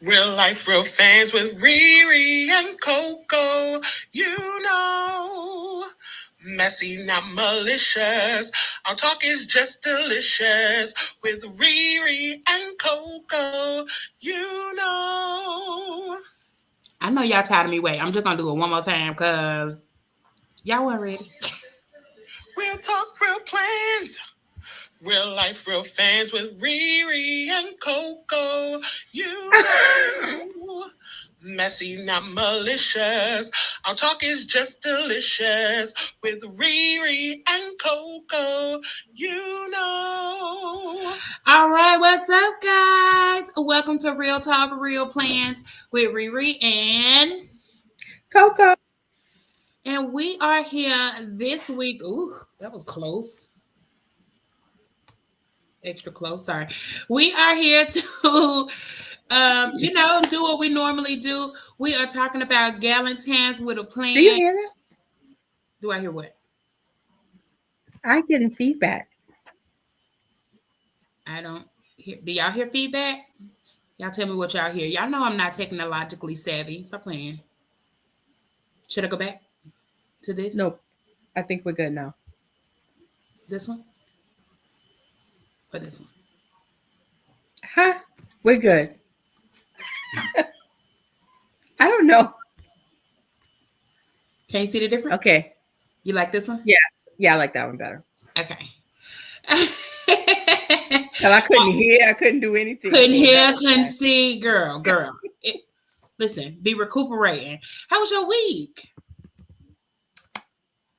Real life, real fans with Riri and Coco. You know, messy, not malicious. Our talk is just delicious with Riri and Coco. You know. I know y'all tired of me. Wait, I'm just gonna do it one more time because y'all weren't ready. Real talk, real plans. Real life, real fans with Riri and Coco. You know. Messy, not malicious. Our talk is just delicious with Riri and Coco. You know. All right, what's up, guys? Welcome to Real Talk, Real Plans with Riri Coco. and we are here this week. Ooh, that was close. Extra close. Sorry. We are here to, do what we normally do. We are talking about Galentines with a Do you plan. hear that? Do I hear what? I getting feedback. I don't hear. Do y'all hear feedback? Y'all tell me what y'all hear. Y'all know I'm not technologically savvy. Stop playing. Should I go back to this? Nope. I think we're good now. This one? Or this one? Huh? We're good. I don't know. Can you see the difference? Okay. You like this one? Yes. Yeah, I like that one better. Okay. Because I couldn't hear. I couldn't do anything. Couldn't So hear, that was couldn't nice. see. Girl. Listen, be recuperating. How was your week?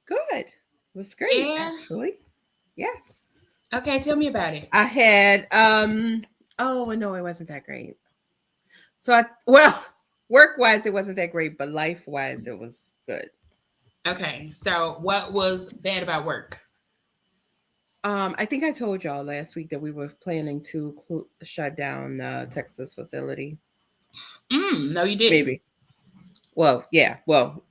Good. It was great, Yeah. actually. Yes. Okay, tell me about it. I had oh no, it wasn't that great. So work wise it wasn't that great, but life wise it was good. Okay, so what was bad about work? I think I told y'all last week that we were planning to shut down the Texas facility. No, you didn't. Maybe. Well, yeah. Well,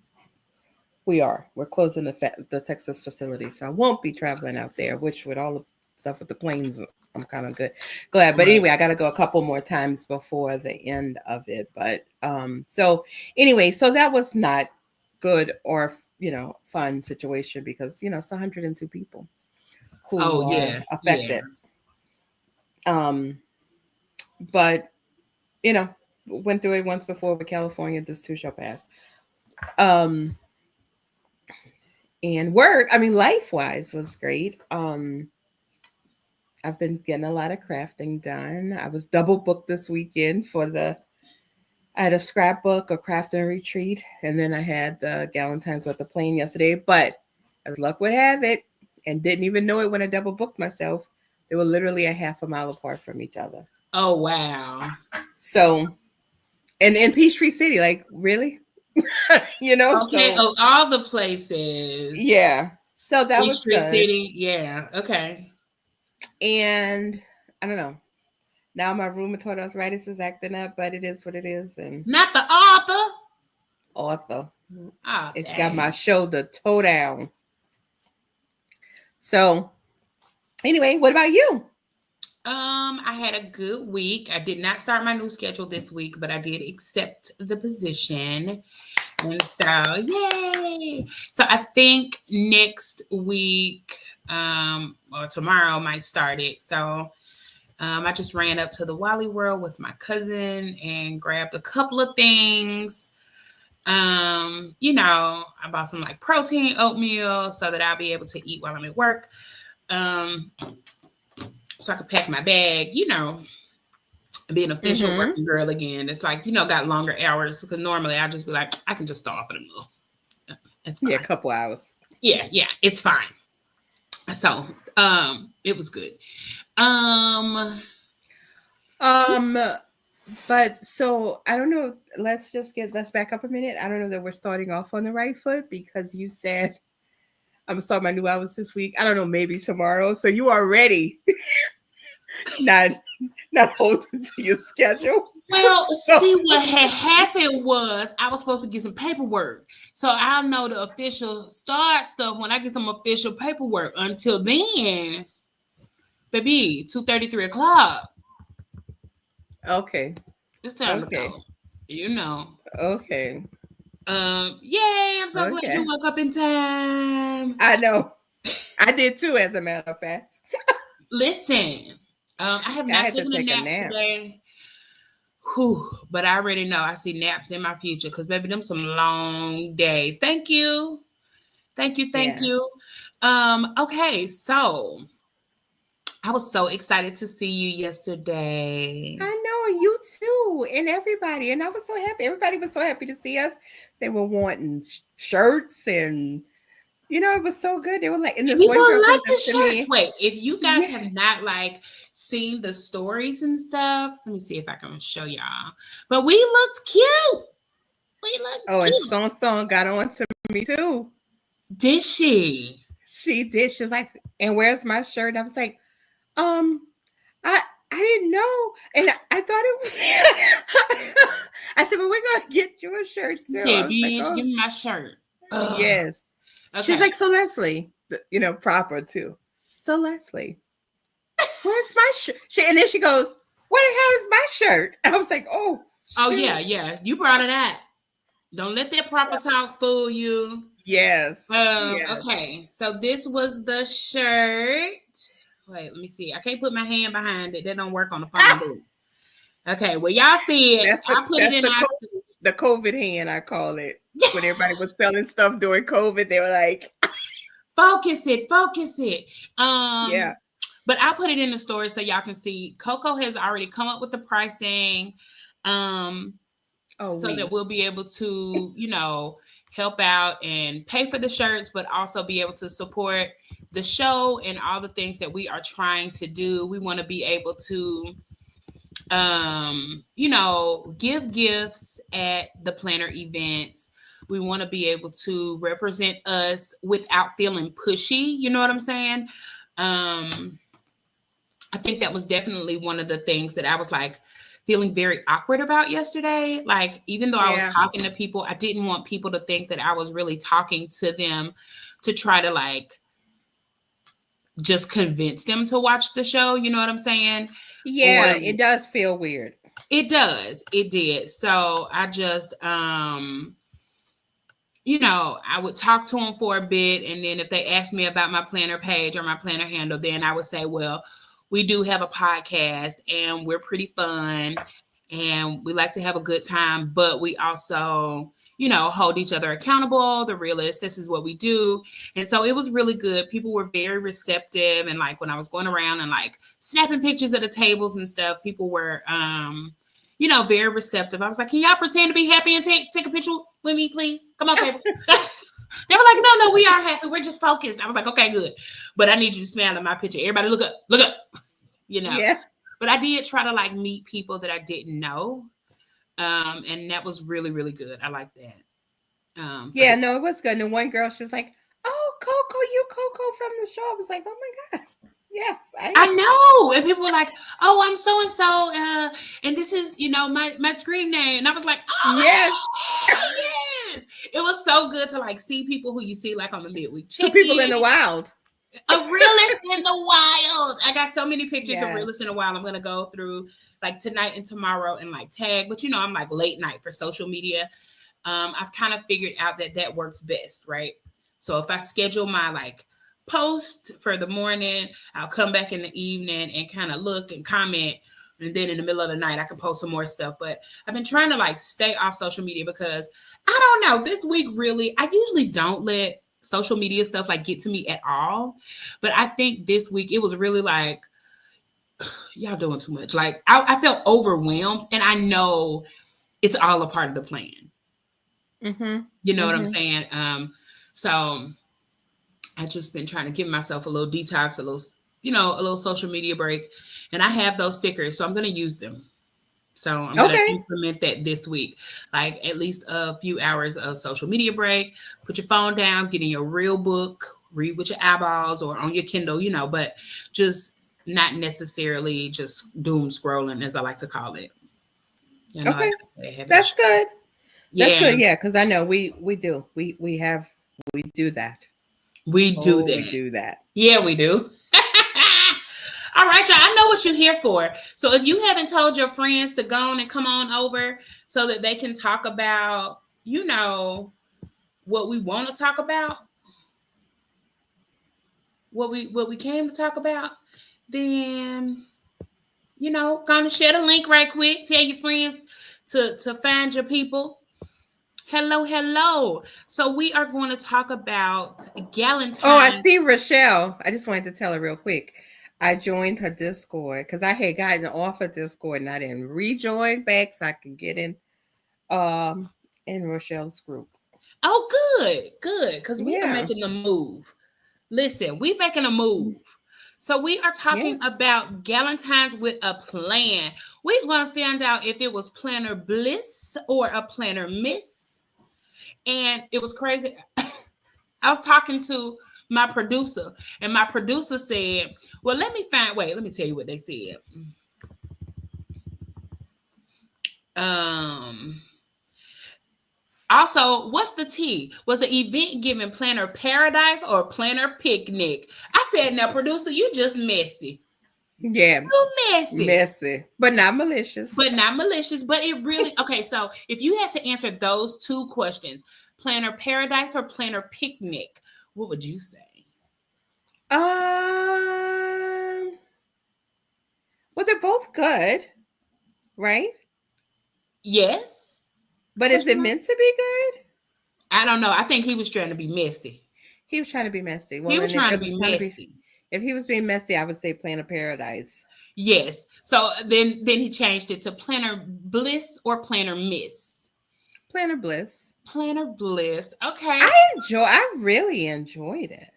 we are. We're closing the Texas facility, so I won't be traveling out there. Which, with all the stuff with the planes, I'm kind of glad. But Right. anyway, I got to go a couple more times before the end of it. But so anyway, so that was not good or fun situation because it's 102 people who Oh are yeah, yeah. affected. Um, but you know, went through it once before with California. This too shall pass. Um, and work, I mean, life wise was great. I've been getting a lot of crafting done. I was double booked this weekend I had a scrapbook, a crafting retreat, and then I had the Galentines with a Plan yesterday. But as luck would have it, and didn't even know it when I double booked myself, they were literally a half a mile apart from each other. Oh wow. So, and in Peachtree City, like really, Okay, so of all the places, yeah. So that was Peachtree good. City. Yeah. Okay. And I don't know. Now my rheumatoid arthritis is acting up, but it is what it is. And Not the author. author, Oh it got dang. my shoulder toe down. So anyway, what about you? I had a good week. I did not start my new schedule this week, but I did accept the position. And so, yay. So I think next week, or tomorrow might start it. So I just ran up to the Wally World with my cousin and grabbed a couple of things. I bought some like protein oatmeal so that I'll be able to eat while I'm at work. Um, so I could pack my bag, be an official Mm-hmm. working girl again. It's like, got longer hours because normally I'll just be like, I can just start off in the middle. It's Yeah, a fine. couple hours. Yeah, it's fine. So, it was good. Um, Um, but so I don't know. Let's back up a minute. I don't know that we're starting off on the right foot because you said I'm gonna start my new hours this week. I don't know, maybe tomorrow. So you already not not holding to your schedule. well, So see what had happened was I was supposed to get some paperwork. So I'll know the official start stuff when I get some official paperwork. Until then, baby, 2:30, 3 o'clock. okay. It's time to Okay. go. You know. Okay. Yay! I'm so glad you Okay. woke up in time. I know. I did too, as a matter of fact. Listen, I have I not had to taken a take a nap nap. today. Whew, but I already know I see naps in my future because baby, them some long days. Thank you. Thank you. Thank Yeah. you. Okay, so I was so excited to see you yesterday. I know you too, and everybody, and I was so happy. Everybody was so happy to see us. They were wanting shirts, and it was so good. They were like, and this People one girl like comes up the to shirts. me. Wait, if you guys Yeah. have not like seen the stories and stuff, let me see if I can show y'all. But we looked cute. We looked Oh, and cute. Song got on to me too. Did she? She did. She was like, "And where's my shirt?" I was like, um, I didn't know, and I thought it was. I said, "Well, we're gonna get you a shirt She too." I said, was like, "Bitch, "Oh, give me my shirt." Ugh. yes." She's Okay. like, "So Leslie, proper too. So Leslie, where's my shirt?" And then she goes, "What the hell is my shirt?" I was like, "Oh, Oh shoot. yeah. You brought it out. Don't let that proper talk fool you. Yes, yes." Okay. So this was the shirt. Wait, let me see. I can't put my hand behind it. That don't work on the phone. Ah, Do it? Okay. Well, y'all see it. that's the I put it that's in the our. the COVID hand, I call it. When everybody was selling stuff during COVID, they were like, Focus it. Focus it. "Yeah, But I put it in the story so y'all can see. Coco has already come up with the pricing. Um, oh so that we, we'll be able to, help out and pay for the shirts, but also be able to support the show and all the things that we are trying to do. We want to be able to, give gifts at the planner events. We want to be able to represent us without feeling pushy. You know what I'm saying? I think that was definitely one of the things that I was like feeling very awkward about yesterday. Like, even though I was yeah, talking to people, I didn't want people to think that I was really talking to them to try to like just convince them to watch the show. You know what I'm saying? yeah." Or It does feel weird. it does. It did. So I just, I would talk to them for a bit. And then if they asked me about my planner page or my planner handle, then I would say, well, we do have a podcast and we're pretty fun and we like to have a good time, but we also, hold each other accountable. The realist, this is what we do. And so it was really good. People were very receptive. And like when I was going around and like snapping pictures of the tables and stuff, people were, very receptive. I was like, can y'all pretend to be happy and take a picture with me, please? Come on, table. They were like, no, we are happy. We're just focused. I was like, okay, good. But I need you to smile at my picture. Everybody look up, Yeah. But I did try to like meet people that I didn't know. And that was really, really good. I like that. Yeah, no, it was good. And one girl, she's like, "Oh, Coco, you Coco from the show." I was like, "Oh my God. Yes, I I am." know. And people were like, oh, I'm so and so. And this is, my screen name. And I was like, Yes. oh, yes. It was so good to like see people who you see like on the midweek Two people in the check-in. wild. A realist in the wild. I got so many pictures of Yes. realists in the wild. I'm gonna go through like tonight and tomorrow and like tag. But I'm like late night for social media. I've kind of figured out that works best, right? So if I schedule my like post for the morning, I'll come back in the evening and kind of look and comment. And then in the middle of the night, I can post some more stuff. But I've been trying to like stay off social media because I don't know. This week, really, I usually don't let social media stuff like get to me at all. But I think this week it was really like, y'all doing too much. Like I felt overwhelmed, and I know it's all a part of the plan. Mm-hmm. You know what I'm Mm-hmm. saying? So I just been trying to give myself a little detox, a little social media break. And I have those stickers, so I'm gonna use them. So I'm gonna Okay. implement that this week. Like at least a few hours of social media break. Put your phone down, get in your real book, read with your eyeballs or on your Kindle, but just not necessarily just doom scrolling, as I like to call it. I Okay. have That's it. good. That's Yeah, good. Yeah, because I know we do. We do that. we do Oh, we that. do that. Yeah, we do. All right, y'all. I know what you're here for. So if you haven't told your friends to go on and come on over so that they can talk about, what we want to talk about, what we came to talk about, then gonna share the link right quick. Tell your friends to find your people. Hello, hello. So we are going to talk about Galentine. Oh, I see Rochelle. I just wanted to tell her real quick. I joined her Discord because I had gotten off of Discord and I didn't rejoin back so I can get in Rochelle's group. Oh, good. Because we are making a move. Listen, we making a move. So we are talking about Galentines with a Plan. We're going to find out if it was Planner Bliss or a Planner Miss. And it was crazy. I was talking to my producer, and my producer said, well, let me tell you what they said. Also, what's the tea? Was the event given Planner Paradise or Planner Picnic? I said, now, producer, you just messy. Yeah. You messy. Messy. But not malicious. But it really, okay, so if you had to answer those two questions, Planner Paradise or Planner Picnic, what would you say? Well, they're both good, right? Yes. But is it meant to be good? I don't know. I think he was trying to be messy. He was trying to be messy. Well, he was trying to be messy. If he was being messy, I would say Planner Paradise. Yes. So then he changed it to Planner Bliss or Planner Miss. Planner Bliss. Planner Bliss. Okay. I really enjoyed it.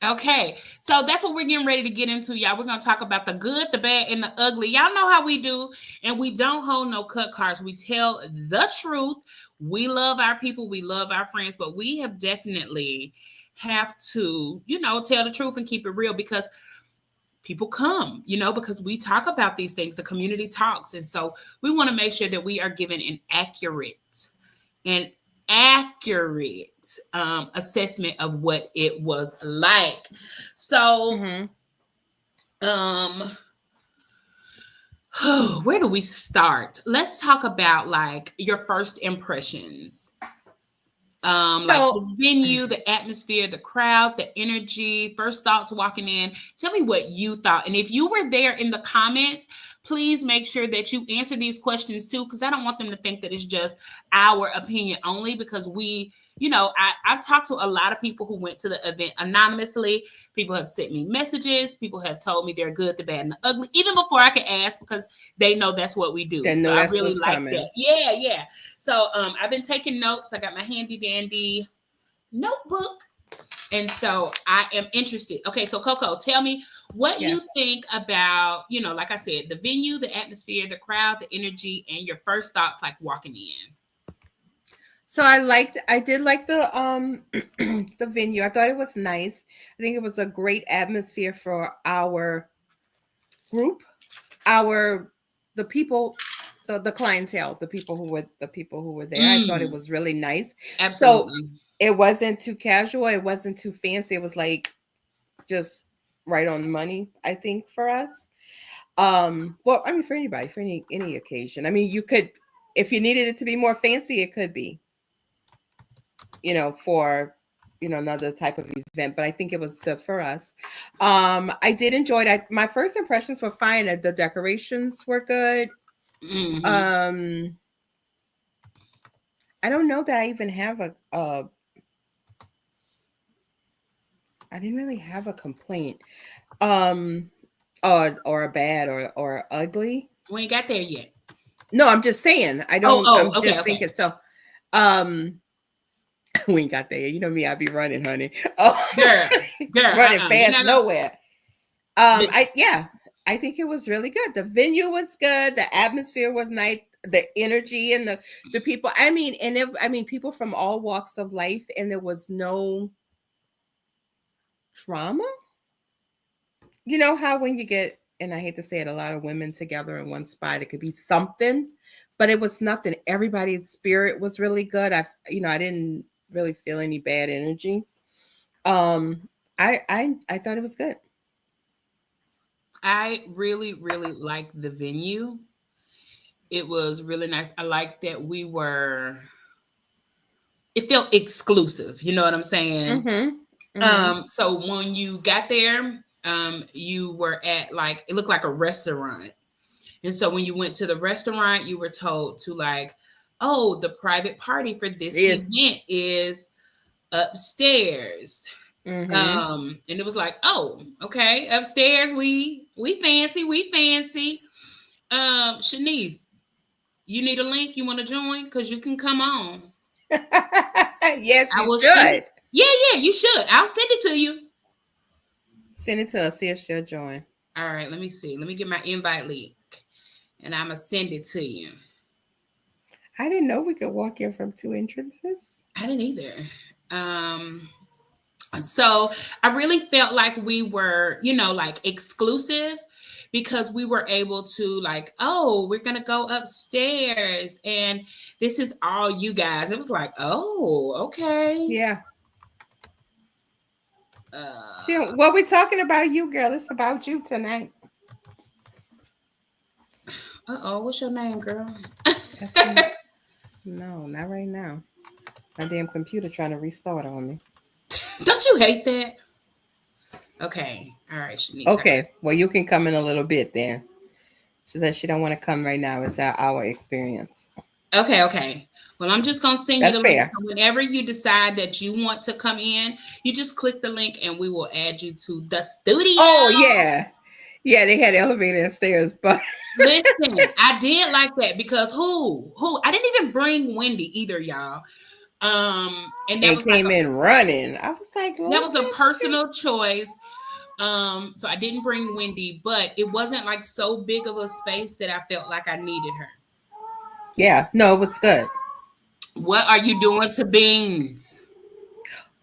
Okay, so that's what we're getting ready to get into, y'all. We're going to talk about the good, the bad, and the ugly. Y'all know how we do, and we don't hold no cut cards. We tell the truth. We love our people. We love our friends, but we have definitely have to, tell the truth and keep it real because people come, because we talk about these things. The community talks, and so we want to make sure that we are given an accurate assessment of what it was like. So, where do we start? Let's talk about like your first impressions. Like the venue, the atmosphere, the crowd, the energy, first thoughts walking in. Tell me what you thought. And if you were there in the comments, please make sure that you answer these questions too, because I don't want them to think that it's just our opinion only, because I've talked to a lot of people who went to the event anonymously. People have sent me messages. People have told me they're good, the bad, and the ugly, even before I could ask, because they know that's what we do. So I really like that. Yeah. So I've been taking notes. I got my handy dandy notebook. And so I am interested. Okay, so Coco, tell me what you think about, like I said, the venue, the atmosphere, the crowd, the energy, and your first thoughts like walking in. So I did like the the venue. I thought it was nice. I think it was a great atmosphere for our group, the people, the clientele, the people who were there. I thought it was really nice. Absolutely. So it wasn't too casual. It wasn't too fancy. It was like just right on the money, I think, for us. Well, I mean, for anybody, for any occasion. I mean, you could, if you needed it to be more fancy, it could be, for, another type of event, but I think it was good for us. I did enjoy that. My first impressions were fine. The decorations were good. I don't know that I even have I didn't really have a complaint, or a bad or ugly. We ain't got there yet. No, I'm just saying. I don't. I'm just thinking. So, we ain't got there. You know me. I be running, honey. Oh, girl, running fast nowhere. I think it was really good. The venue was good. The atmosphere was nice. The energy and the people. I mean, people from all walks of life, and there was no drama. You know how when you get, and I hate to say it, a lot of women together in one spot, it could be something, but it was nothing. Everybody's spirit was really good. I didn't really feel any bad energy. I thought it was good. I really, really liked the venue. It was really nice. I liked that it felt exclusive. You know what I'm saying? Mm-hmm. Mm-hmm. So when you got there, you were at like, it looked like a restaurant. And so when you went to the restaurant, you were told to like, oh, the private party for this Yes. event is upstairs. Mm-hmm. And it was like, oh, okay, upstairs, we fancy, we fancy. Shanice, you need a link? You want to join? Because you can come on. Yes, I you will send it. should. Yeah, yeah, you should. I'll send it to you. Send it to us. See if she'll join. All right, let me see. Let me get my invite link and I'm going to send it to you. I didn't know we could walk in from two entrances. I didn't either. Um, so I really felt like we were, like exclusive because we were able to like, oh, we're gonna go upstairs and this is all you guys. It was like, oh, okay. Yeah. She Uh, don't, what we talking about you, girl. It's about you tonight. what's your name, girl? That's me. No, not right now. My damn computer trying to restart on me. Don't you hate that? Okay, all right, Shanice. Okay, well, you can come in a little bit then. She said she don't want to come right now. It's our experience. Okay. Well, I'm just gonna send you That's the link. fair. So whenever you decide that you want to come in, you just click the link and we will add you to the studio. Oh yeah, yeah. They had elevator and stairs, but Listen, I did like that because who? I didn't even bring Wendy either, y'all. And that it was like came in running. I was like, that look was a at you. personal choice. So I didn't bring Wendy, but it wasn't like so big of a space that I felt like I needed her. Yeah, no, it was good. What are you doing to Beans?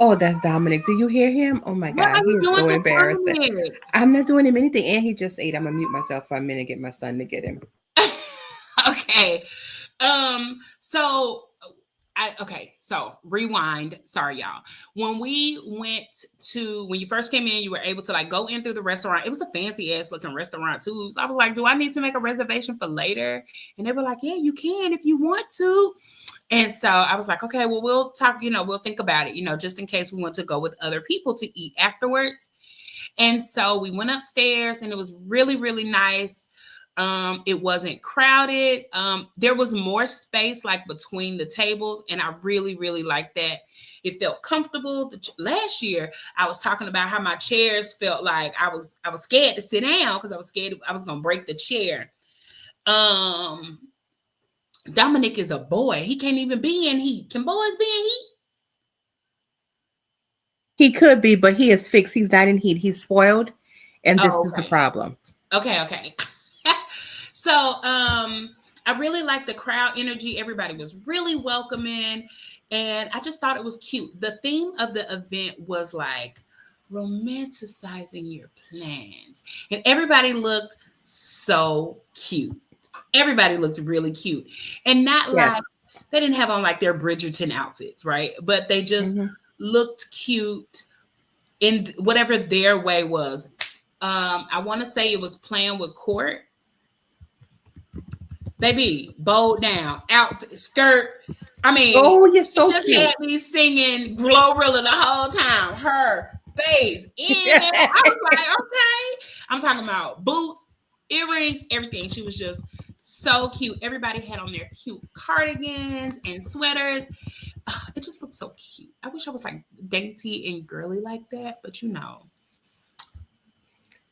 Oh, that's Dominic. Do you hear him? Oh my What God, are he you is doing so to embarrassed. Dominic? I'm not doing him anything, and he just ate. I'm gonna mute myself for a minute, get my son to get him. Okay. So rewind. Sorry, y'all. When you first came in, you were able to like go in through the restaurant. It was a fancy ass looking restaurant too. So I was like, do I need to make a reservation for later? And they were like, yeah, you can if you want to. And so I was like, okay, well, we'll talk, we'll think about it, just in case we want to go with other people to eat afterwards. And so we went upstairs and it was really, really nice. It wasn't crowded. There was more space like between the tables, and I really, really liked that. It felt comfortable. Last year, I was talking about how my chairs felt like I was scared to sit down because I was scared I was gonna break the chair. Um, Dominic is a boy. He can't even be in heat. Can boys be in heat? He could be, but he is fixed. He's not in heat. He's spoiled, and this Oh, is the okay. problem. Okay. So, I really liked the crowd energy. Everybody was really welcoming, and I just thought it was cute. The theme of the event was like romanticizing your plans, and everybody looked so cute. Everybody looked really cute, and not Yes. like they didn't have on like their Bridgerton outfits, right? But they just Mm-hmm. looked cute in whatever their way was. I want to say it was playing with court. Baby, bold down, outfit, skirt. I mean, Oh, you're she so just cute. had me singing Glorilla the whole time. Her face, inhale. I was like, okay. I'm talking about boots, earrings, everything. She was just so cute. Everybody had on their cute cardigans and sweaters. It just looked so cute. I wish I was like dainty and girly like that, but you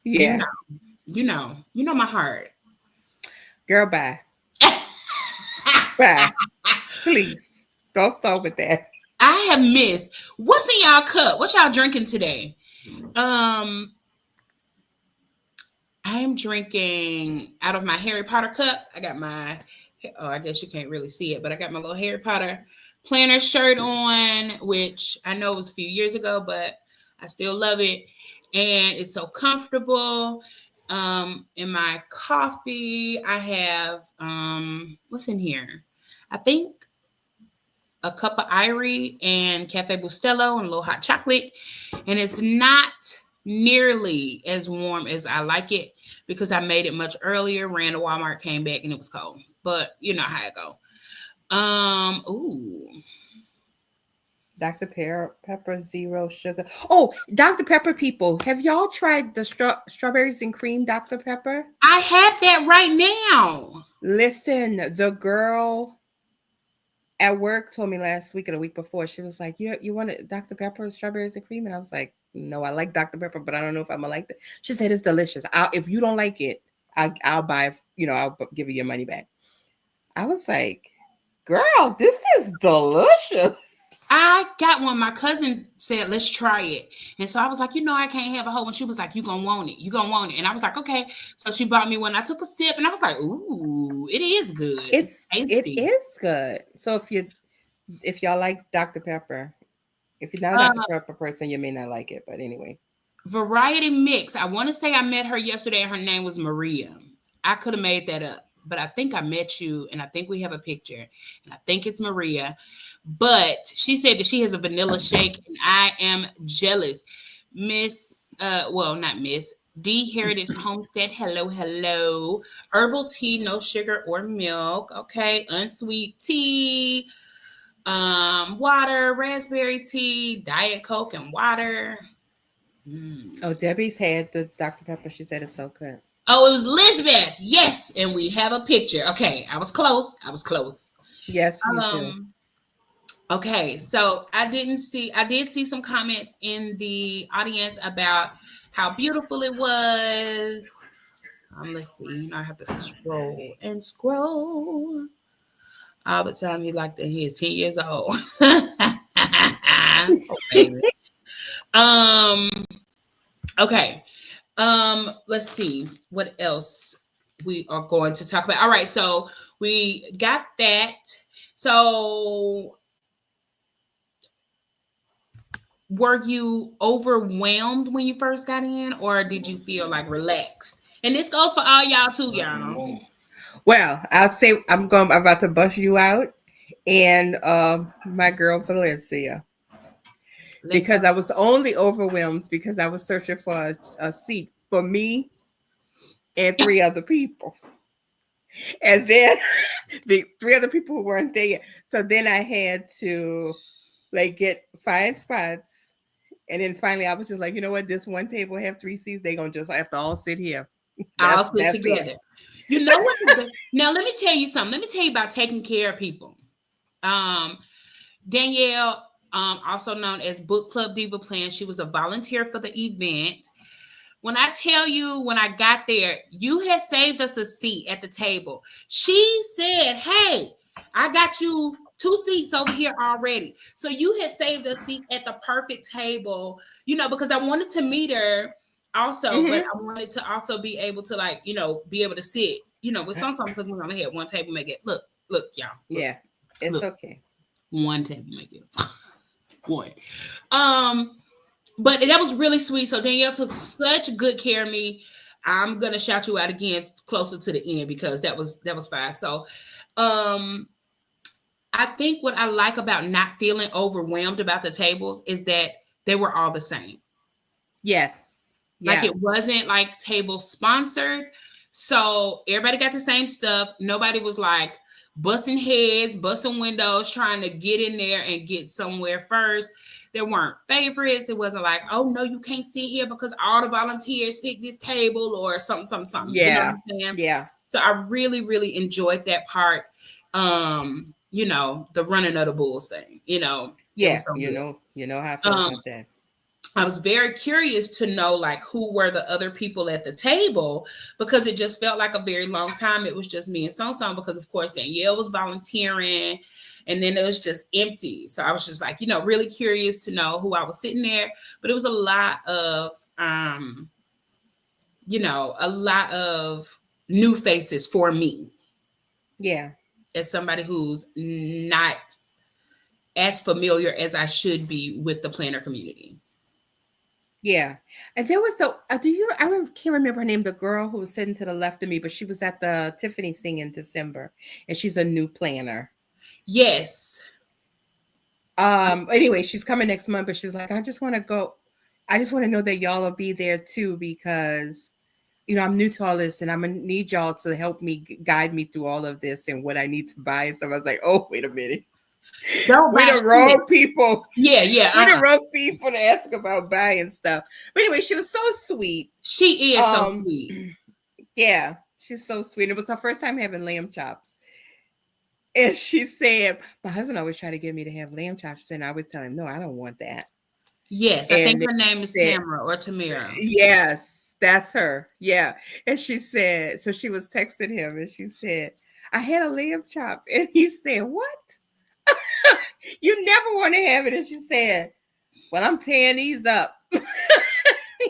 Yeah, know, you know my heart. girl, bye, bye. Please don't start with that. I have missed. What's in y'all cup? What y'all drinking today? I'm drinking out of my Harry Potter cup. I got my, oh, I guess you can't really see it, but I got my little Harry Potter planner shirt on, which I know was a few years ago, but I still love it. And it's so comfortable. In my coffee, I have, what's in here? I think a cup of Irie and Cafe Bustelo and a little hot chocolate. And it's not nearly as warm as I like it because I made it much earlier, ran to Walmart, came back, and it was cold. But you know how it go. Ooh. Dr. Pepper zero sugar. Oh, Dr. Pepper people, have y'all tried the strawberries and cream Dr. Pepper? I have that right now. Listen, the girl at work told me last week or the week before, she was like, you want it, Dr. Pepper, strawberries and cream? And I was like, no, I like Dr. Pepper, but I don't know if I'm gonna like that. She said it's delicious. If you don't like it, I'll buy, I'll give you your money back. I was like, girl, this is delicious. I got one. My cousin said, let's try it. And so I was like, I can't have a whole one. She was like, you gonna want it. You gonna want it. And I was like, okay. So she bought me one. I took a sip and I was like, ooh, it is good. It's tasty. It is good. So if y'all like Dr. Pepper, if you're not a Dr. Pepper person, you may not like it. But anyway. Variety Mix. I want to say I met her yesterday and her name was Maria. I could have made that up, but I think I met you and I think we have a picture and I think it's Maria. But she said that she has a vanilla shake and I am jealous. Not Miss D Heritage Homestead. Hello. Herbal tea, no sugar or milk. Okay. Unsweet tea. Water, raspberry tea, Diet Coke and water. Oh, Debbie's had the Dr. Pepper. She said it's so good. Oh, it was Elizabeth. Yes, and we have a picture. Okay, I was close. Yes, you do. Okay, so I did see some comments in the audience about how beautiful it was. Let's see. I have to scroll and scroll. All the time he is 10 years old. Oh, baby. Okay. Let's see what else we are going to talk about. All right, so we got that. So were you overwhelmed when you first got in, or did you feel like relaxed? And this goes for all y'all too, y'all. Well, I'll say I'm about to bust you out and my girl Valencia. Because I was only overwhelmed because I was searching for a seat for me and 3 other people. And then the 3 other people who weren't there. So then I had to find spots. And then finally I was just like, you know what? This one table have 3 seats. They're going to just have to all sit here. All sit together. It. You know what? Now, let me tell you something. Let me tell you about taking care of people. Danielle, also known as Book Club Diva Plan, she was a volunteer for the event. When I tell you, when I got there, you had saved us a seat at the table. She said, hey, I got you 2 seats over here already. So you had saved us seats at the perfect table, because I wanted to meet her also, but I wanted to also be able to be able to sit, with some because we're gonna have one table make it look, y'all. Look, yeah, it's okay. One table make it one. But that was really sweet. So Danielle took such good care of me. I'm gonna shout you out again closer to the end because that was fine. So I think what I like about not feeling overwhelmed about the tables is that they were all the same. Yes. Like it wasn't like table sponsored. So everybody got the same stuff. Nobody was like busting heads, busting windows, trying to get in there and get somewhere first. There weren't favorites. It wasn't like, oh no, you can't sit here because all the volunteers picked this table or something. Yeah. You know what I'm saying? Yeah. So I really, really enjoyed that part. The running of the bulls thing, Yeah, so you know how I feel about that. I was very curious to know who were the other people at the table because it just felt like a very long time. It was just me and Song because of course Danielle was volunteering and then it was just empty. So I was just really curious to know who I was sitting there, but it was a lot of, a lot of new faces for me. Yeah. As somebody who's not as familiar as I should be with the planner community. Yeah. And there was I can't remember her name, the girl who was sitting to the left of me, but she was at the Tiffany's thing in December and she's a new planner. Yes. Anyway, she's coming next month, but she was like, I just want to go. I just want to know that y'all will be there too, because I'm new to all this, and I'm gonna need y'all to help me guide me through all of this and what I need to buy and stuff. I was like, oh, wait a minute. Don't We're buy the shit. wrong people. Yeah. We're the wrong people to ask about buying stuff. But anyway, she was so sweet. She is so sweet. Yeah, she's so sweet. It was her first time having lamb chops. And she said, my husband always tried to get me to have lamb chops. And I always tell him, no, I don't want that. Yes, I think her name is Tamara or Tamara. Yes, that's her. Yeah. And she said, so she was texting him and she said, I had a lamb chop. And he said, what? You never want to have it. And she said, well, I'm tearing these up.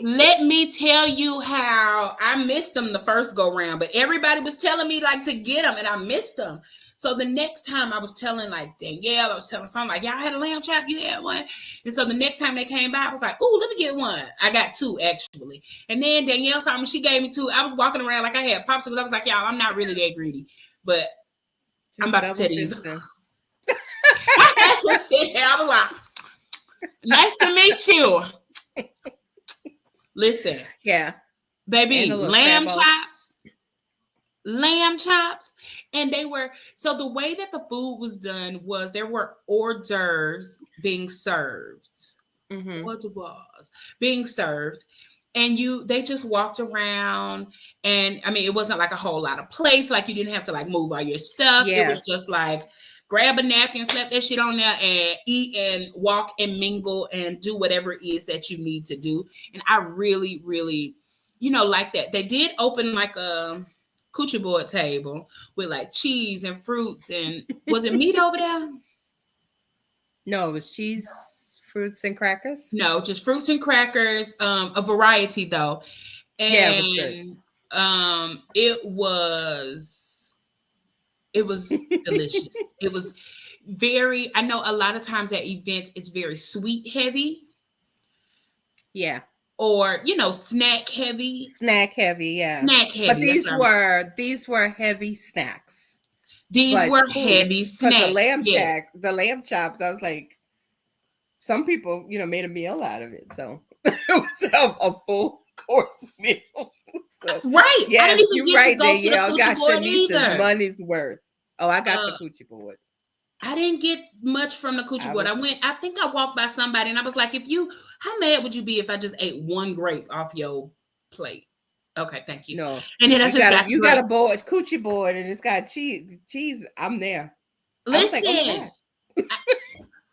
Let me tell you how I missed them the first go round, but everybody was telling me like to get them, and I missed them. So the next time I was telling like Danielle, I was telling someone like, y'all had a lamb chop, you had one. And so the next time they came by, I was like, ooh, let me get one. I got two actually. And then Danielle saw me, she gave me two. I was walking around like I had popsicles. I was like, y'all, I'm not really that greedy, but I'm about to tell these. I just sit there. I was like, nice to meet you. Listen, yeah, baby, lamb chops, and they were, so the way that the food was done was there were hors d'oeuvres being served, hors d'oeuvres being served, and they just walked around, and I mean, it wasn't like a whole lot of plates, like you didn't have to like move all your stuff. It was just like grab a napkin, slap that shit on there, and eat and walk and mingle and do whatever it is that you need to do. And I really, really, like that. They did open like a coochie board table with like cheese and fruits. And was it meat over there? No, it was cheese, fruits, and crackers. No, just fruits and crackers. A variety though. And yeah, it was good. It was delicious. It was very, I know a lot of times at events, it's very sweet heavy. Yeah. Or, snack heavy. Snack heavy, yeah. Snack heavy. But these were heavy snacks. These were heavy snacks. The lamb chops, I was like, some people, made a meal out of it. So it was a full course meal. So, right. Yes, I didn't even get to go to the coochie board either. Money's worth. Oh, I got the coochie board. I didn't get much from the coochie board. I think I walked by somebody and I was like, how mad would you be if I just ate one grape off your plate? Okay, thank you. No. And then you got a board, coochie board, and it's got cheese. I'm there. Listen,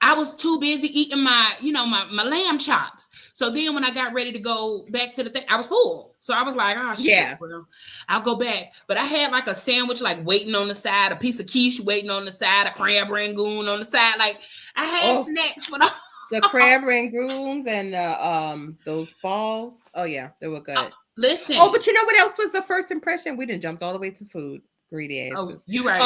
I was too busy eating my lamb chops. So then when I got ready to go back to the thing, I was full. So I was like, oh shit, yeah. Well, I'll go back. But I had like a sandwich like waiting on the side, a piece of quiche waiting on the side, a crab rangoon on the side. Like I had snacks for the crab rangoons and those balls. Oh yeah, they were good. Listen. Oh, but you know what else was the first impression? We didn't jump all the way to food. Greedy asses. Oh, you right.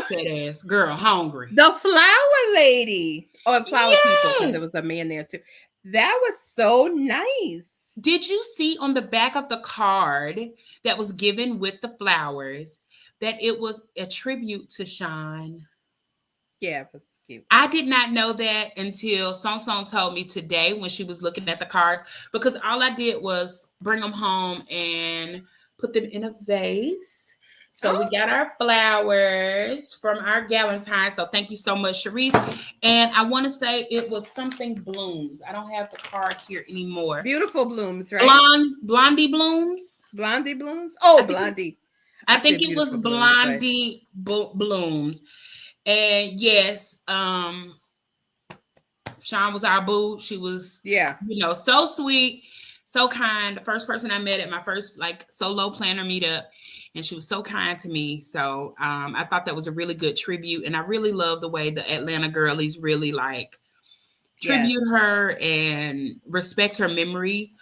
Fat ass girl, hungry. The flower lady. Oh, flower people, because there was a man there too. That was so nice. Did you see on the back of the card that was given with the flowers that it was a tribute to Sean? Yeah, it was cute. I did not know that until Song told me today when she was looking at the cards, because all I did was bring them home and put them in a vase. So we got our flowers from our Galentine. So thank you so much, Sharice. And I want to say it was something blooms. I don't have the card here anymore. Beautiful blooms, right? Blondie blooms. Blondie blooms? Oh, Blondie. I think it was Blondie blooms. And yes, Sean was our boo. She was, so sweet, so kind. The first person I met at my first like solo planner meetup. And she was so kind to me. So I thought that was a really good tribute. And I really love the way the Atlanta girlies really like tribute her and respect her memory.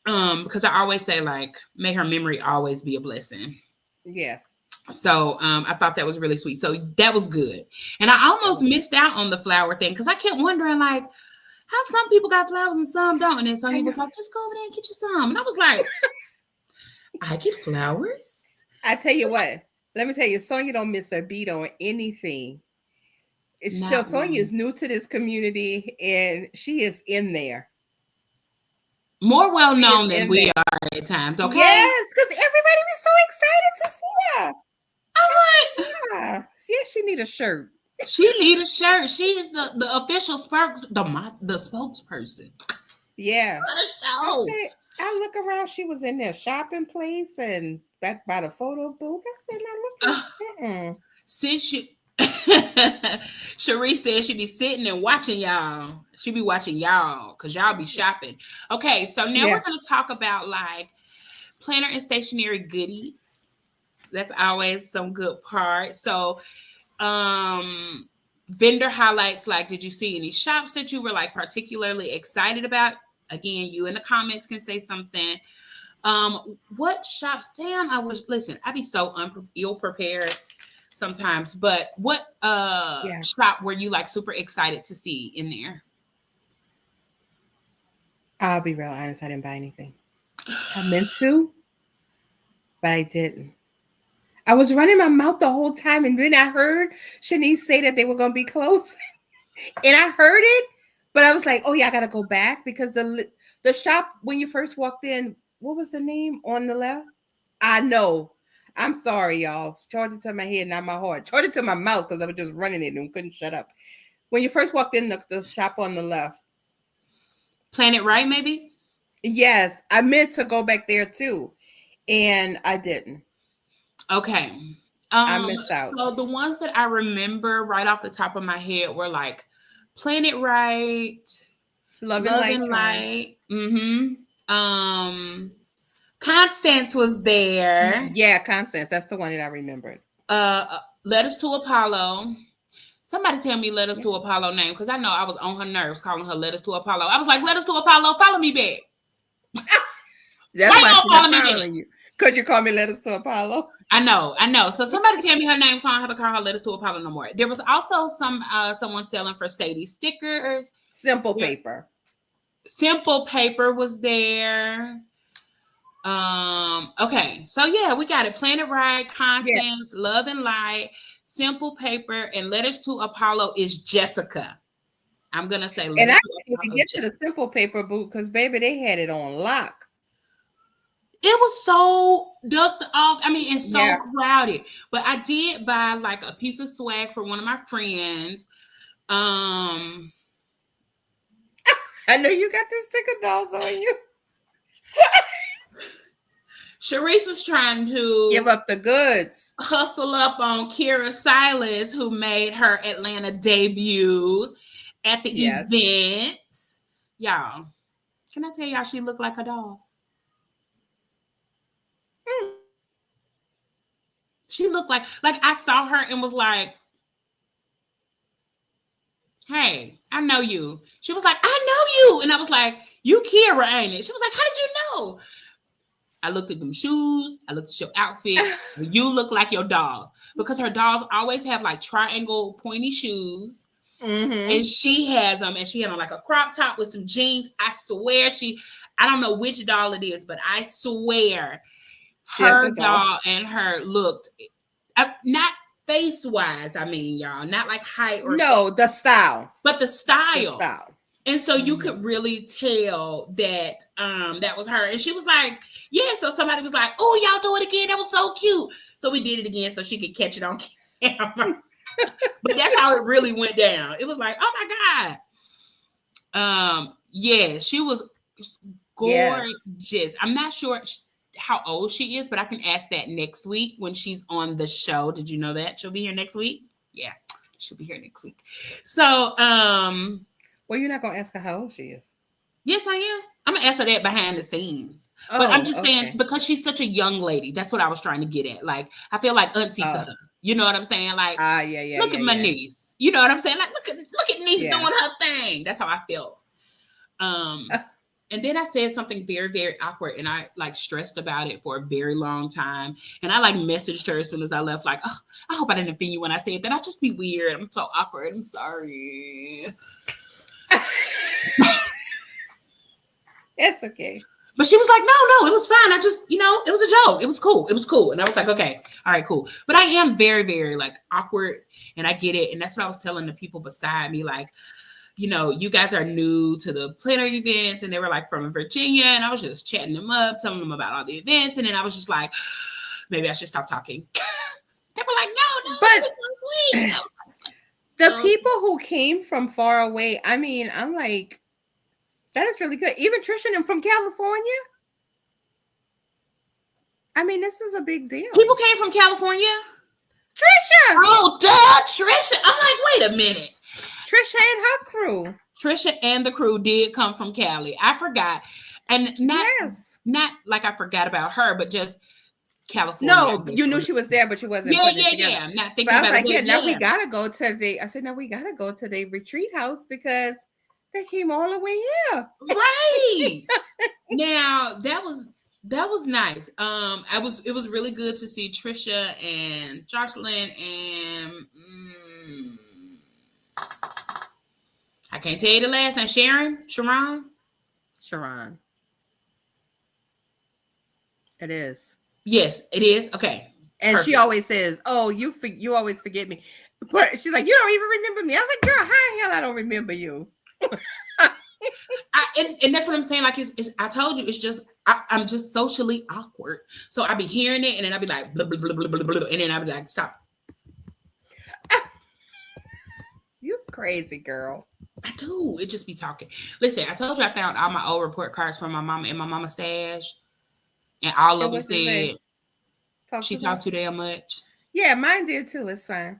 Because I always say like, may her memory always be a blessing. Yes. So I thought that was really sweet. So that was good. And I almost missed out on the flower thing because I kept wondering like, how some people got flowers and some don't. And then so he was like, just go over there and get you some. And I was like, I get flowers. I tell you what, let me tell you, Sonia don't miss a beat on anything. Sonia is new to this community and she is in there. More well She is known than in we there. are at times, okay? Yes, because everybody was so excited to see her. I'm like, Yeah, she need a shirt. she need a shirt. She is the official the spokesperson Yeah. for the I show. said, I look around, she was in their shopping place and back by the photo booth. I said, now look at Since you Cherie said she be sitting and watching y'all. She be watching y'all because y'all be shopping. Okay, so now Yeah. we're gonna talk about like planner and stationery goodies. That's always some good part. So vendor highlights, like did you see any shops that you were like particularly excited about? Again, you in the comments can say something. What shops? Damn, I was listen. I be so ill prepared sometimes. But what Yeah. shop were you like super excited to see in there? I'll be real honest, I didn't buy anything. I meant to, but I didn't. I was running my mouth the whole time, and then I heard Shanice say that they were going to be closed, and I heard it, but I was like, "Oh yeah, I got to go back because the shop when you first walked in, what was the name on the left? I know. I'm sorry, y'all. Charge it to my head, not my heart. Charge it to my mouth because I was just running it and couldn't shut up. When you first walked in the shop on the left, Planet Right, maybe. yes, I meant to go back there too, and I didn't. Okay. I missed out. So the ones that I remember right off the top of my head were like Planet Right, Love and Love Light and Charm. Light. Constance was there. Yeah, Constance. That's the one that I remembered. Letters to Apollo. Somebody tell me Letters Yeah. to Apollo name because I know I was on her nerves calling her Letters to Apollo. I was like, Letters to Apollo, follow me back. That's Why why you she's don't not follow me back? following you. Could you call me Letters to Apollo? I know. So somebody tell me her name so I don't have to call her Letters to Apollo no more. There was also someone selling for Sadie stickers. Simple There, Paper. Simple Paper was there. Okay, so yeah, we got it. Planet Right, Yeah. Constance, Love and Light, Simple Paper, and Letters to Apollo is Jessica. I'm gonna say And I Letters to didn't even Apollo get to the Jessica. Simple Paper booth because, baby, they had it on lock. It was so ducked off. I mean, it's so Yeah. crowded. But I did buy like a piece of swag for one of my friends. Um, I know you got them sticker dolls on you. Sharice was trying to Give up the goods. hustle up on Kira Silas, who made her Atlanta debut at the Yes. event. Y'all, can I tell y'all she looked like her dolls? Hmm. She looked like I saw her and was like, hey, I know you. She was like, I know you. And I was like, you Kira, ain't it? She was like, how did you know? I looked at them shoes. I looked at your outfit. You look like your dolls because her dolls always have like triangle pointy shoes. Mm-hmm. And she has them, and she had on like a crop top with some jeans. I swear I don't know which doll it is, but I swear her doll and her looked, not face wise. I mean, y'all, not like height or no, the style, but the style. The style. And so you could really tell that that was her. And she was like, yeah. So somebody was like, oh, y'all do it again. That was so cute. So we did it again so she could catch it on camera. But that's how it really went down. It was like, oh my God. Yeah, she was gorgeous. Yes. I'm not sure how old she is, but I can ask that next week when she's on the show. Did you know that she'll be here next week? Yeah, she'll be here next week. So, well, you're not gonna ask her how old she is. Yes, I am. I'm gonna ask her that behind the scenes. But I'm just saying because she's such a young lady. That's what I was trying to get at. Like, I feel like auntie to her. You know what I'm saying? Like, look at my niece. You know what I'm saying? Like, look at niece doing her thing. That's how I felt. And then I said something very, very awkward, and I like stressed about it for a very long time. And I like messaged her as soon as I left, like, oh, I hope I didn't offend you when I said that. I'll just be weird. I'm so awkward. I'm sorry. It's okay. But she was like, no, it was fine. I just, it was a joke. It was cool. And I was like, okay, all right, cool. But I am very, very like awkward, and I get it. And that's what I was telling the people beside me. Like, you guys are new to the planner events, and they were like from Virginia, and I was just chatting them up, telling them about all the events, and then I was just like, maybe I should stop talking. They were like, no, But it was so sweet. the people who came from far away, I mean, I'm like, that is really good. Even Trisha and them from California. I mean, this is a big deal. People came from California? Trisha! Oh, duh, Trisha. I'm like, wait a minute. Trisha and her crew. Trisha and the crew did come from Cali. I forgot. And not like I forgot about her, but just California. No, you knew she was there, but she wasn't. Yeah. I'm not thinking but I was about like, it. now we gotta go to the. I said, no, we gotta go to the retreat house because they came all the way here. Right. Now that was nice. It was really good to see Trisha and Jocelyn and I can't tell you the last name. Sharon. It is. Yes, it is. Okay. And Perfect. she always says, "Oh, you always forget me," but she's like, "You don't even remember me." I was like, "Girl, how the hell I don't remember you?" And that's what I'm saying. Like, it's I told you, it's just I'm just socially awkward. So I be hearing it, and then I be like, blah, blah, blah, blah, blah, blah, and then I be like, stop. You crazy girl. I do. It just be talking. Listen, I told you I found all my old report cards from my mama in my mama's stash, and all of them said she talked too damn much. Yeah, mine did too. It's fine.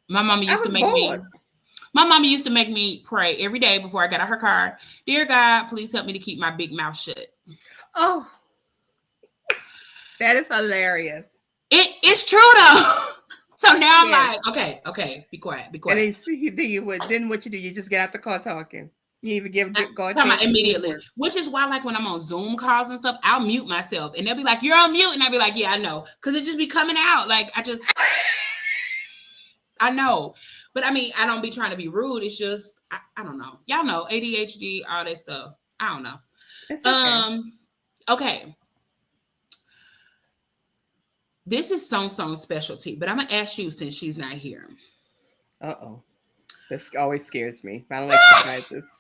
My mama used to make me. My mama used to make me pray every day before I got out her car. Dear God, please help me to keep my big mouth shut. Oh, that is hilarious. It's true though. So now I'm like, okay, be quiet. And then what you do? You just get out the car talking. You even give God immediately. Which is why, like, when I'm on Zoom calls and stuff, I'll mute myself, and they'll be like, "You're on mute," and I'll be like, "Yeah, I know," because it just be coming out. Like I know, but I mean, I don't be trying to be rude. It's just I don't know. Y'all know ADHD, all that stuff. I don't know. It's okay. Okay. This is Song's specialty, but I'm gonna ask you since she's not here. Uh-oh. This always scares me. I don't like surprises.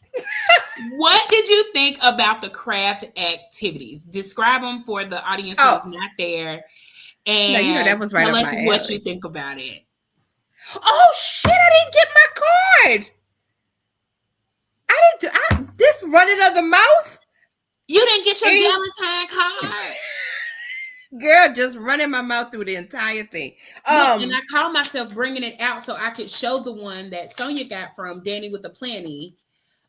What did you think about the craft activities? Describe them for the audience who's not there. And no, that was right tell up us my what alley. you think about it. Oh shit! I didn't get my card. This running of the mouth. You didn't get your Galentine card. Girl, just running my mouth through the entire thing. Look, and I caught myself bringing it out so I could show the one that Sonia got from Danny with a Planny,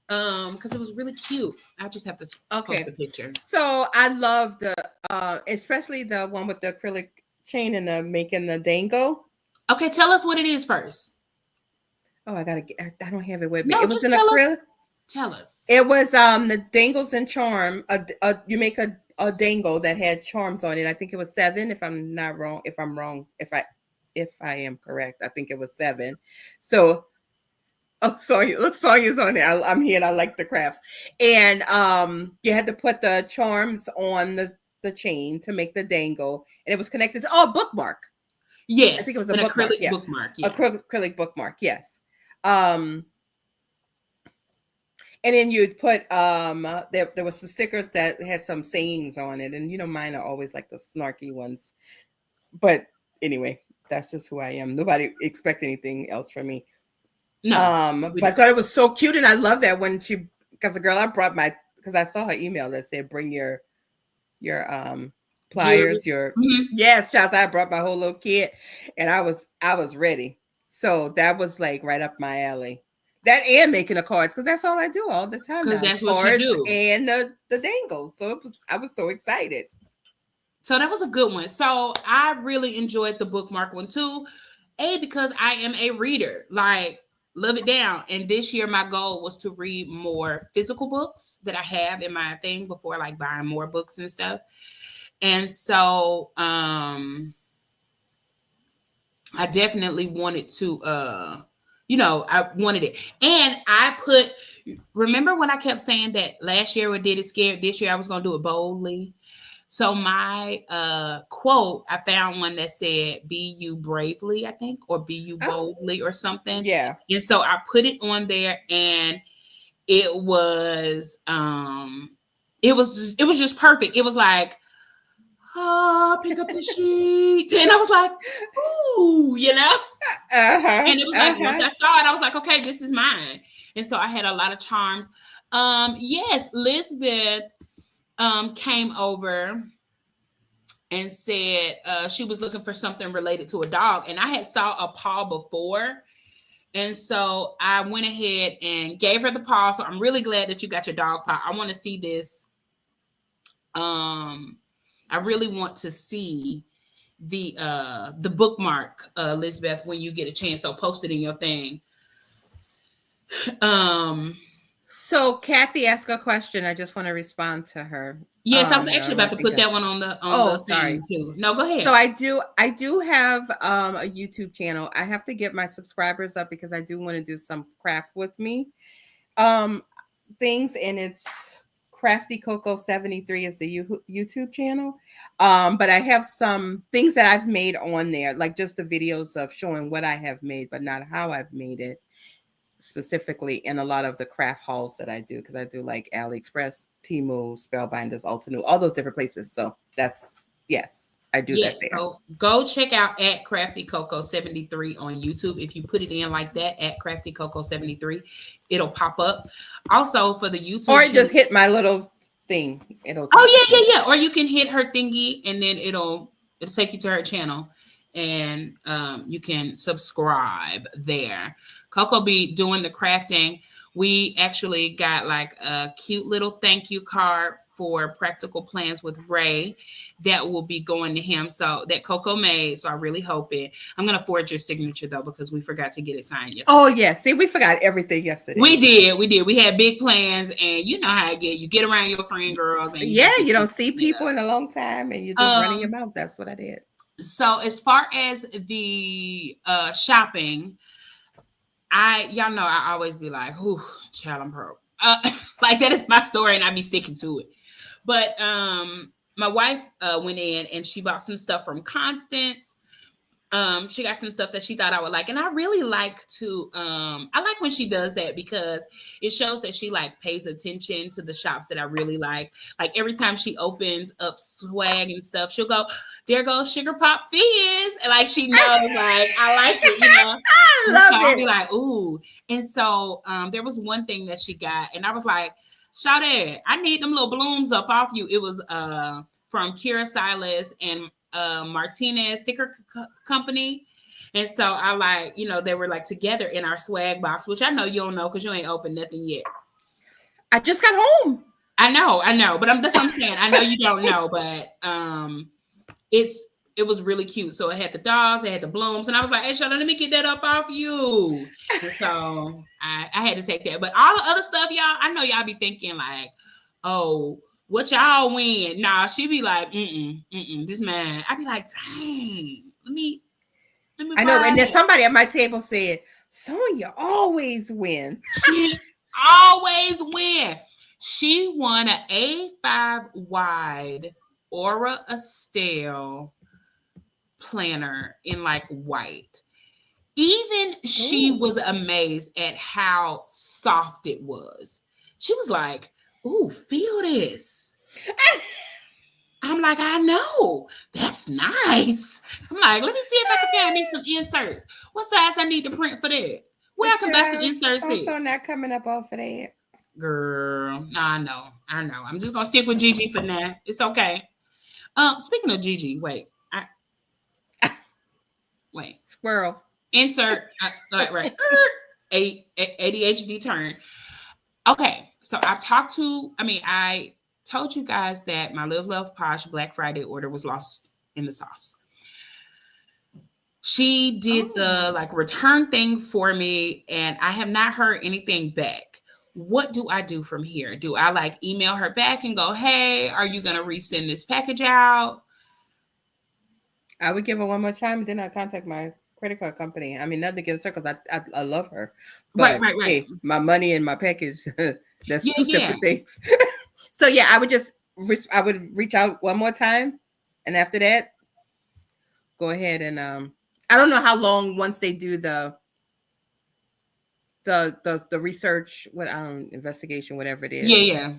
because it was really cute. I just have to post the picture. So I love the, especially the one with the acrylic chain and the making the dango. Okay, tell us what it is first. Oh, I don't have it with me. No, it was an acrylic. Tell us. It was the dangles and charm. You make a dangle that had charms on it. I think it was 7. If I'm not wrong, if I am correct, I think it was 7. So, sorry, look, Sonia's on there. I'm here and I like the crafts. And you had to put the charms on the chain to make the dangle, and it was connected to bookmark. Yes, I think it was an bookmark, acrylic bookmark. Yeah. Acrylic bookmark. Yes. And then you'd put there was some stickers that had some sayings on it, and mine are always like the snarky ones. But anyway, that's just who I am. Nobody expect anything else from me. No, but I thought it was so cute, and I love that when because the girl I brought because I saw her email that said bring your pliers, yes, Charles. I brought my whole little kit, and I was ready. So that was like right up my alley. That and making the cards, because that's all I do all the time. Because that's what you do. And the dangles. So I was so excited. So that was a good one. So I really enjoyed the bookmark one too. Because I am a reader. Like, love it down. And this year my goal was to read more physical books that I have in my thing before like buying more books and stuff. And so I definitely wanted to I wanted it. And remember when I kept saying that last year we did it scared, this year I was going to do it boldly? So my quote, I found one that said, "Be you bravely," I think, or "Be you boldly," or something. Yeah. And so I put it on there, and it was just perfect. It was like, pick up the sheet. And I was like, ooh, And it was like, once I saw it, I was like, okay, this is mine. And so I had a lot of charms. Yes, Lisbeth came over and said she was looking for something related to a dog. And I had saw a paw before. And so I went ahead and gave her the paw. So I'm really glad that you got your dog paw. I want to see this. I really want to see the bookmark, Elizabeth, when you get a chance. So post it in your thing. So Kathy asked a question. I just want to respond to her. Yes, I was actually about to put that one on the thing too. No, go ahead. So I do have a YouTube channel. I have to get my subscribers up because I do want to do some craft with me things, and it's Crafty Coco 73 is the YouTube channel. But I have some things that I've made on there, like just the videos of showing what I have made, but not how I've made it specifically, in a lot of the craft hauls that I do, because I do like AliExpress, Temu, Spellbinders, Altenew, all those different places. So that's, yes, I do that there. So go check out at Crafty Coco 73 on YouTube. If you put it in like that, at Crafty Coco 73, it'll pop up. Also for the YouTube, or just hit my little thing. It'll. Yeah. Or you can hit her thingy, and then it'll take you to her channel, and you can subscribe there. Coco be doing the crafting. We actually got like a cute little thank you card for Practical Plans with Ray that will be going to him. So that Coco made. So I really hope it. I'm gonna forge your signature though, because we forgot to get it signed yesterday. Oh yeah, see, we forgot everything yesterday. We did. We had big plans, and you know how I get. You get around your friend girls, and you don't see people in a long time, and you're just running your mouth. That's what I did. So as far as the shopping, y'all know I always be like, "Ooh, child, I'm broke." Like that is my story, and I be sticking to it. But my wife went in and she bought some stuff from Constance. She got some stuff that she thought I would like, and I really like to. I like when she does that because it shows that she like pays attention to the shops that I really like. Like every time she opens up swag and stuff, she'll go, "There goes Sugar Pop Fizz," and like she knows, like I like it, I love it. I'll be like, "Ooh," and so there was one thing that she got, and I was like, "Shawty, I need them little blooms up off you." It was from Kira Silas and Martinez Sticker Company. And so I like, they were like together in our swag box, which I know you don't know because you ain't opened nothing yet. I just got home. I know, but that's what I'm saying. I know you don't know, but it was really cute. So it had the dolls, it had the blooms, and I was like, "Hey, Charlotte, let me get that up off you." And so I had to take that. But all the other stuff, y'all, I know y'all be thinking like, "Oh, what y'all win?" Nah, she be like, this man. I be like, "Dang, let me." I know, and then somebody at my table said, "Sonia always win." She always win. She won an A5 wide Aura Estelle planner in like white. Even she was amazed at how soft it was. She was like, "Ooh, feel this." I'm like, "I know. That's nice." I'm like, "Let me see if I can find me some inserts. What size I need to print for that? Where I can buy some inserts at?" So not coming up off of that. Girl, I know. I'm just gonna stick with Gigi for now. It's okay. Speaking of Gigi, wait. Squirrel. Insert. Right. ADHD turn. Okay, so I told you guys that my Live Love Posh Black Friday order was lost in the sauce. She did the like return thing for me, and I have not heard anything back. What do I do from here? Do I like email her back and go, "Hey, are you gonna resend this package out?" I would give her one more time, and then I contact my credit card company. I mean, nothing against her because I love her. But, right. Hey, my money and my package, that's two separate things. So yeah, I would just I would reach out one more time, and after that, go ahead and I don't know how long once they do the research, investigation, whatever it is. Yeah.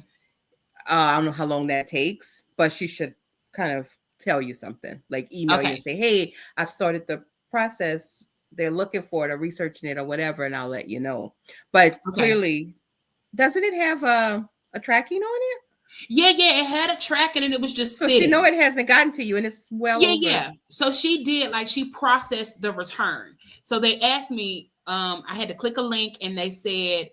I don't know how long that takes, but she should kind of tell you something, like email you and say, "Hey, I've started the process. They're looking for it or researching it or whatever, and I'll let you know." But clearly, doesn't it have a tracking on it? Yeah, it had a tracking and it was just so sitting. She know it hasn't gotten to you, and it's well over. Yeah. So she did, like, she processed the return. So they asked me, I had to click a link and they said,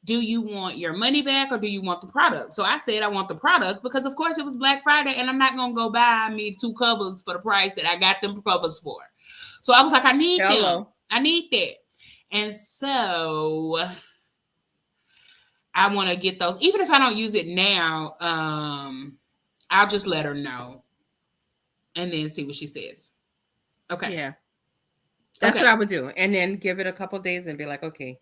do you want your money back or do you want the product? So I said I want the product because, of course, it was Black Friday and I'm not going to go buy me 2 covers for the price that I got them covers for. So I was like, I need them. I need that. And so I want to get those. Even if I don't use it now, I'll just let her know and then see what she says. Okay. Yeah. That's what I would do. And then give it a couple days and be like, okay.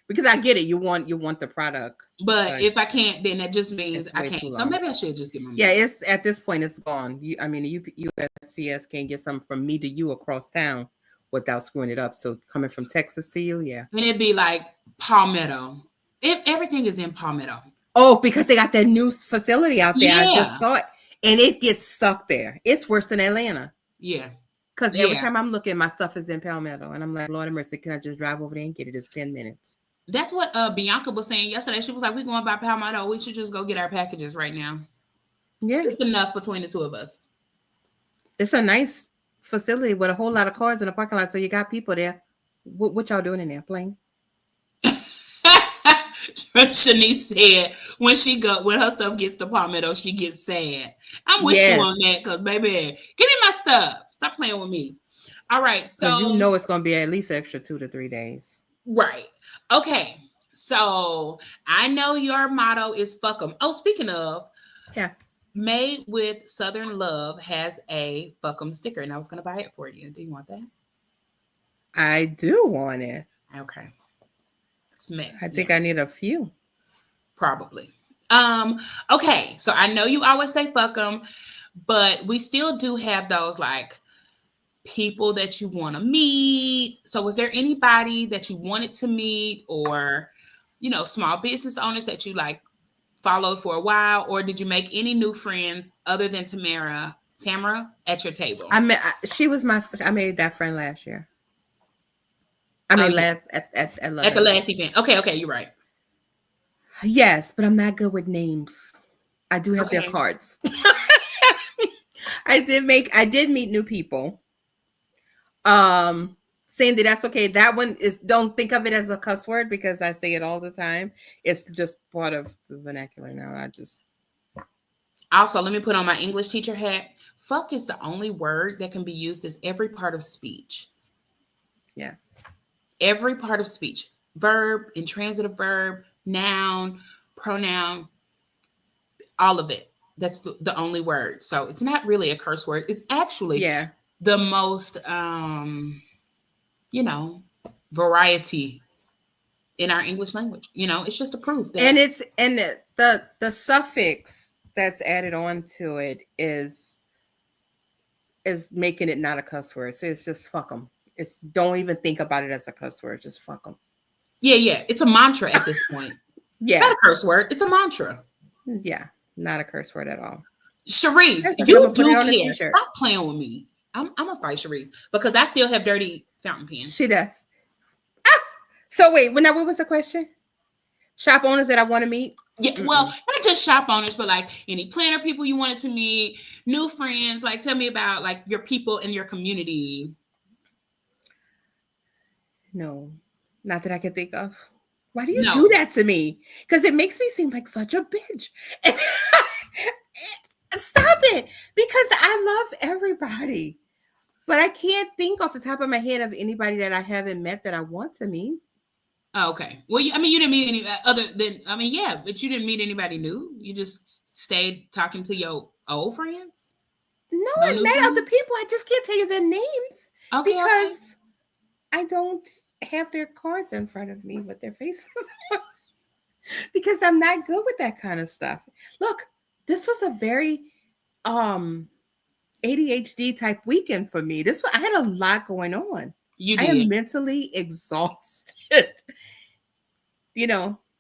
Because I get it. You want the product. But if I can't, then that just means I can't. So maybe I should just get my money. Yeah, it's at this point, it's gone. The USPS can't get something from me to you across town without screwing it up. So coming from Texas to you, yeah. And it'd be like Palmetto. Everything is in Palmetto. Oh, because they got that new facility out there. I just saw it. And it gets stuck there. It's worse than Atlanta. Yeah. Because every time I'm looking, my stuff is in Palmetto. And I'm like, Lord have mercy, can I just drive over there and get it? It's 10 minutes. That's what Bianca was saying yesterday. She was like, we're going by Palmetto. We should just go get our packages right now. Yeah. It's enough between the two of us. It's a nice facility with a whole lot of cars in the parking lot. So you got people there. What y'all doing in there? Playing? Shanice said when her stuff gets to Palmetto, she gets sad. I'm with you on that because, baby, give me my stuff. Stop playing with me. All right. So you know it's going to be at least extra 2 to 3 days. Right. Okay. So I know your motto is fuck 'em. Oh, speaking of, Made with Southern Love has a fuck 'em sticker, and I was going to buy it for you. Do you want that? I do want it. Okay. I think I need a few. Probably. Okay. So I know you always say fuck 'em, but we still do have those like people that you want to meet. So was there anybody that you wanted to meet, or, small business owners that you like followed for a while, or did you make any new friends other than Tamara at your table? I made that friend last year. At the last event. Okay, you're right. Yes, but I'm not good with names. I do have their cards. I did meet new people. Sandy, that's okay. That one don't think of it as a cuss word because I say it all the time. It's just part of the vernacular now. Also, let me put on my English teacher hat. Fuck is the only word that can be used as every part of speech. Yes. Every part of speech. Verb, intransitive verb, noun, pronoun, all of it. That's the only word. So it's not really a curse word. It's actually the most, variety in our English language. It's just a proof that. And the suffix that's added on to it is making it not a cuss word. So it's just fuck 'em. Don't even think about it as a cuss word. Just fuck them. Yeah. It's a mantra at this point. Yeah. Not a curse word. It's a mantra. Yeah. Not a curse word at all. Sharice, you do care. Stop playing with me. I'm going to fight Sharice because I still have dirty fountain pens. She does. So wait, what was the question? Shop owners that I want to meet? Yeah, well, not just shop owners, but like any planner people you wanted to meet, new friends. Like, tell me about like your people in your community. No, not that I can think of. Why do you do that to me? Because it makes me seem like such a bitch. Stop it. Because I love everybody. But I can't think off the top of my head of anybody that I haven't met that I want to meet. Oh, okay. Well, you didn't meet any other than, but you didn't meet anybody new. You just stayed talking to your old friends? No, I met other people. I just can't tell you their names. Okay. Because I don't have their cards in front of me with their faces. Because I'm not good with that kind of stuff. Look, this was a very ADHD type weekend for me. I had a lot going on. You I am did. mentally exhausted.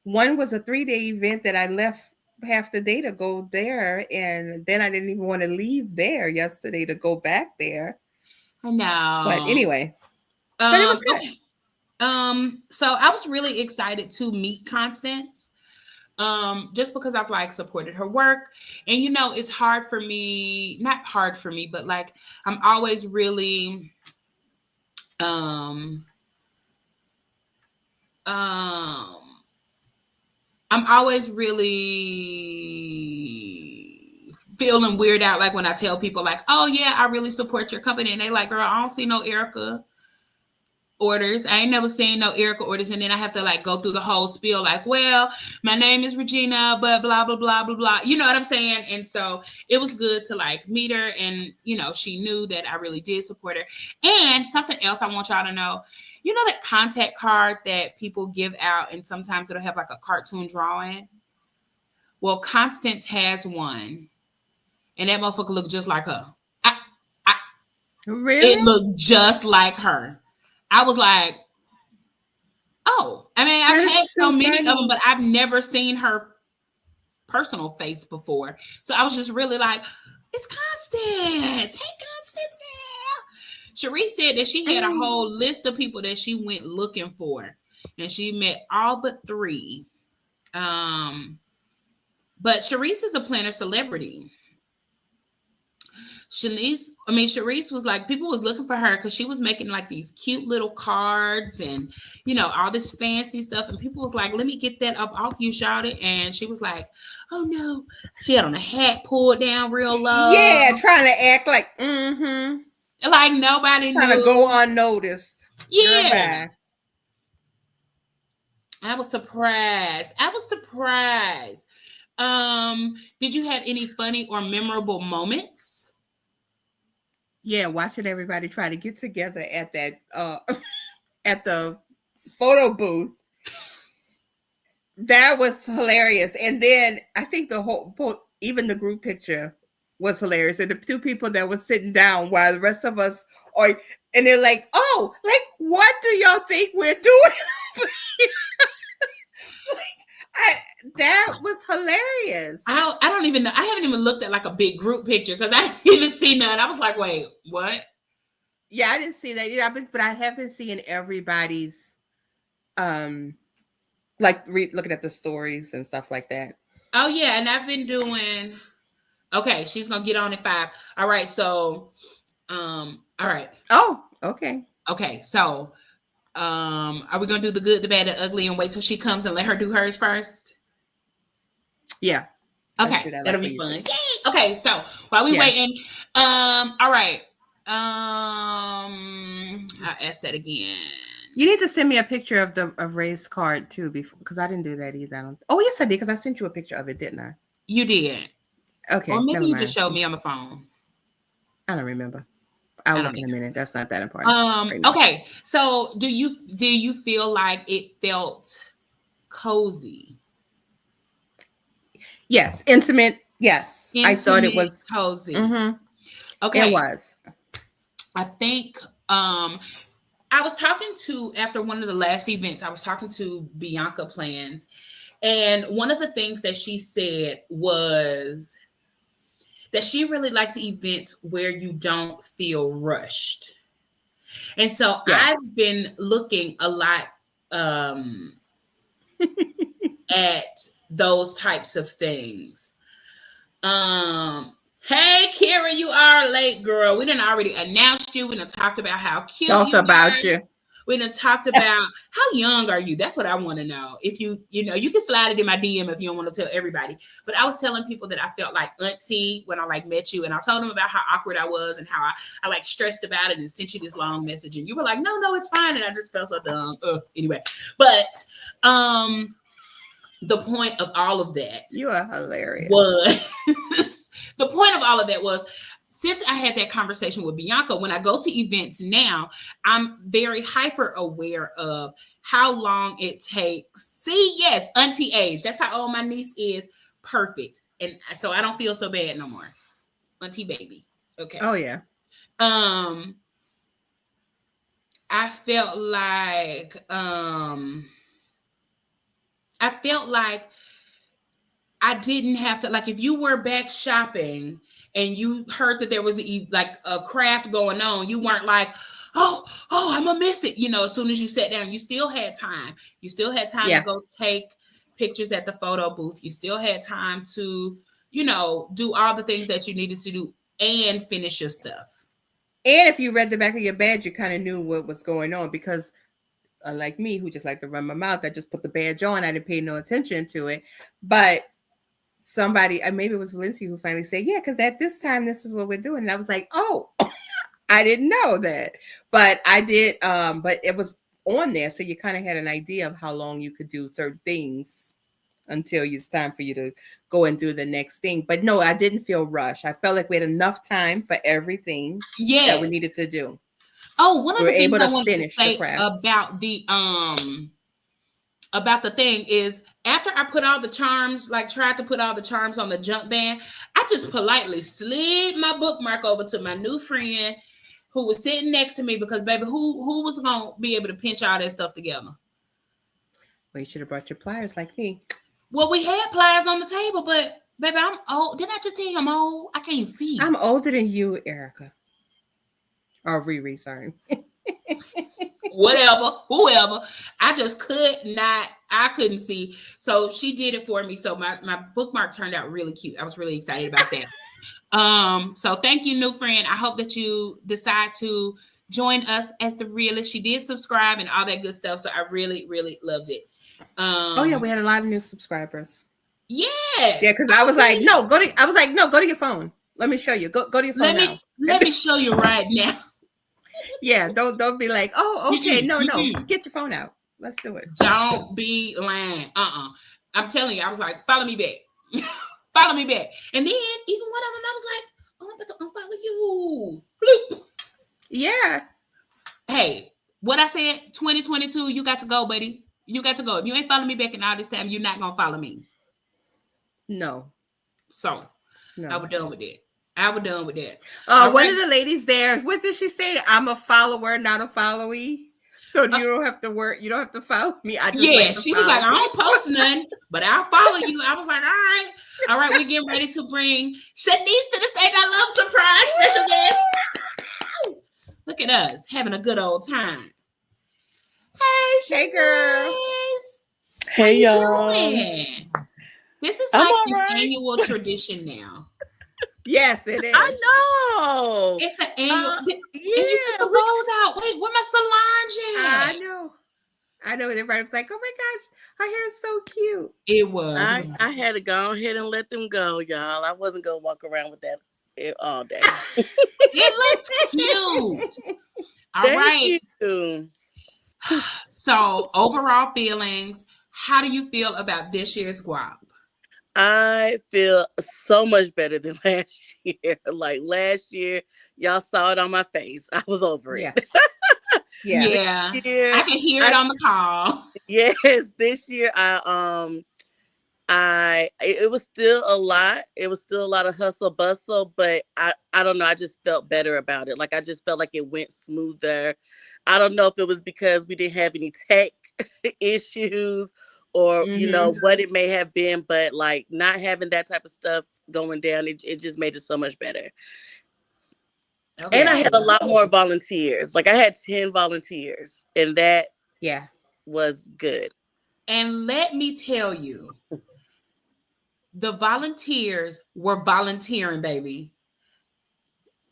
One was a 3-day event that I left half the day to go there, and then I didn't even want to leave there yesterday to go back there. I know. But anyway, but it was good. Okay. So I was really excited to meet Constance. Just because I've like supported her work, and it's hard for me, not hard for me, but like I'm always really I'm always really feeling weird out, like when I tell people like, oh yeah, I really support your company, and they like, girl, I don't see no Erica orders. I ain't never seen no Erica orders, and then I have to like go through the whole spiel like, well, my name is Regina, but blah blah blah blah blah. You know what I'm saying? And so it was good to like meet her, and she knew that I really did support her. And something else I want y'all to know, that contact card that people give out, and sometimes it'll have like a cartoon drawing. Well, Constance has one, and that motherfucker looked just like her. Really? It looked just like her. I was like, oh, I mean, I've had so many of them, but I've never seen her personal face before. So I was just really like, it's Constance. Hey, Constance, girl. Cherise said that she had a whole list of people that she went looking for, and she met all but 3. But Cherise is a planner celebrity. Cherise was like, people was looking for her because she was making like these cute little cards and, all this fancy stuff. And people was like, let me get that up off you, shouted. And she was like, oh no. She had on a hat pulled down real low. Yeah, trying to act like, like nobody trying knew. To go unnoticed. Yeah. I was surprised. Did you have any funny or memorable moments? Yeah, watching everybody try to get together at that at the photo booth. That was hilarious. And then I think even the group picture was hilarious. And the 2 people that were sitting down while the rest of us are, and they're like, oh, like, what do y'all think we're doing? That was hilarious. I don't even know. I haven't even looked at like a big group picture because I didn't even see none. I was like, wait, what? Yeah, I didn't see that either. But I have been seeing everybody's, like looking at the stories and stuff like that. Oh yeah, and I've been doing. Okay, she's gonna get on at 5. All right, so, all right. Oh, okay. Okay, so, are we gonna do the good, the bad, the ugly, and wait till she comes and let her do hers first? Yeah. Okay, that'll be fun. Yay! Okay, so while we waiting, all right. I'll ask that again. You need to send me a picture of Ray's card too, because I didn't do that either. Oh yes, I did, because I sent you a picture of it, didn't I? You did. Okay. Or maybe you just showed me on the phone. I don't remember. I'll look in a minute. That's not that important. Okay. So do you feel like it felt cozy? Yes. Intimate. Yes. I thought it was cozy. Mm-hmm. Okay. It was. I think I was talking to, after one of the last events, I was talking to Bianca Plans, and one of the things that she said was that she really likes events where you don't feel rushed. And so I've been looking a lot at those types of things. Hey, Kira, you are late, girl. We done already announced you. We done talked about how cute you are. We done talked about how young are you? That's what I want to know. If you can slide it in my DM if you don't want to tell everybody. But I was telling people that I felt like auntie when I like met you, and I told them about how awkward I was and how I like stressed about it and sent you this long message, and you were like, no, it's fine, and I just felt so dumb. Anyway, but the point of all of that, you are hilarious. The point of all of that was, since I had that conversation with Bianca, when I go to events now, I'm very hyper aware of how long it takes. See, yes, auntie age. That's how old my niece is. Perfect. And so I don't feel so bad no more. Auntie baby. Okay. Oh yeah. I felt like I didn't have to, like, if you were back shopping and you heard that there was like a craft going on, you weren't like, oh, I'm gonna miss it. As soon as you sat down, you still had time. You still had time to go take pictures at the photo booth. You still had time to, do all the things that you needed to do and finish your stuff. And if you read the back of your badge, you kind of knew what was going on, because unlike me, who just like to run my mouth, I just put the badge on. I didn't pay no attention to it. But somebody, maybe it was Valencia, who finally said, yeah, because at this time, this is what we're doing. And I was like, oh, I didn't know that. But I did. But it was on there. So you kind of had an idea of how long you could do certain things until it's time for you to go and do the next thing. But no, I didn't feel rushed. I felt like we had enough time for everything that we needed to do. Oh, one of the things I wanted to say about the thing is, after I put all the charms, like tried to put all the charms on the jump band, I just politely slid my bookmark over to my new friend who was sitting next to me, because baby, who was gonna be able to pinch all that stuff together? Well, you should have brought your pliers like me. Well, we had pliers on the table, but baby, I'm old. Didn't I just tell you I'm old? I can't see. I'm older than you, Erica. Or Riri, sorry. Whoever. I just couldn't see. So she did it for me. So my bookmark turned out really cute. I was really excited about that. So thank you, new friend. I hope that you decide to join us as the realist. She did subscribe and all that good stuff. So I really, really loved it. Oh yeah, we had a lot of new subscribers. Yes. Yeah, because I was like, no, go to your phone. Let me show you. Go to your phone now. Let me show you right now. Yeah, don't be like, oh, okay, no, get your phone out. Let's do it. Don't be lying. I'm telling you, I was like, follow me back. Follow me back. And then even one of them, I was like, oh, I'm gonna follow you. Bloop. Yeah. Hey, what I said, 2022, you got to go, buddy. You got to go. If you ain't following me back in all this time, you're not gonna follow me. No. So I was done with that. One of the ladies there, what did she say? I'm a follower, not a followee. So you don't have to work. You don't have to follow me. She was like, I don't post none, but I'll follow you. I was like, all right. We're getting ready to bring Shanice to the stage. I love surprise special guest. Look at us having a good old time. Hey, girl. Hey, y'all. This is like an annual tradition now. Yes, it is. I know. It's an annual. And you took the rolls out. Wait, where my Solange at? I know. Everybody was like, oh my gosh, her hair is so cute. It was. I had to go ahead and let them go, y'all. I wasn't going to walk around with that all day. It looked cute. All right. You. So, overall feelings. How do you feel about this year's Guap? I feel so much better than last year. Like last year, y'all saw it on my face. I was over it. Yeah. I can hear it on the call. Yes, this year it was still a lot. It was still a lot of hustle bustle, but I don't know. I just felt better about it. Like I just felt like it went smoother. I don't know if it was because we didn't have any tech issues or what it may have been, but like not having that type of stuff going down, it just made it so much better. Okay. And I had a lot more volunteers. Like I had 10 volunteers, and that was good. And let me tell you, the volunteers were volunteering, baby.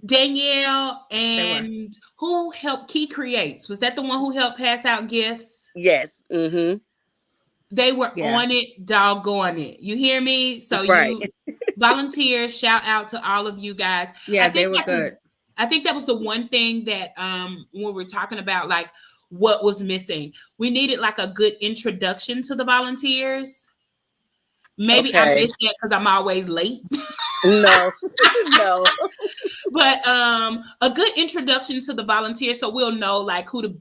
Danielle and who helped Key Creates? Was that the one who helped pass out gifts? Yes. Mm-hmm. They were on it, doggone it. You hear me? So you volunteers, shout out to all of you guys. Yeah, they were good. I think that was the one thing that when we're talking about like what was missing, we needed like a good introduction to the volunteers. Maybe I missed that because I'm always late. No. But a good introduction to the volunteers so we'll know like who to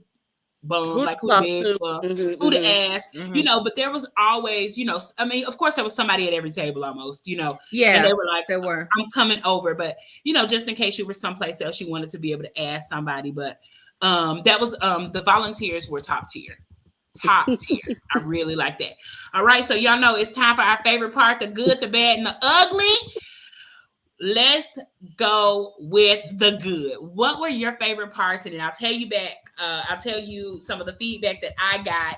Boom, Who like who talk big to? for, Mm-hmm, who to mm-hmm. ask, Mhm. but there was always, I mean, of course there was somebody at every table almost, and Yeah, they were like, there were. I'm coming over, but just in case you were someplace else, you wanted to be able to ask somebody. But that was the volunteers were top tier. Top tier. I really like that. All right, so y'all know it's time for our favorite part, the good, the bad, and the ugly. Let's go with the good. What were your favorite parts? And then I'll tell you back. I'll tell you some of the feedback that I got,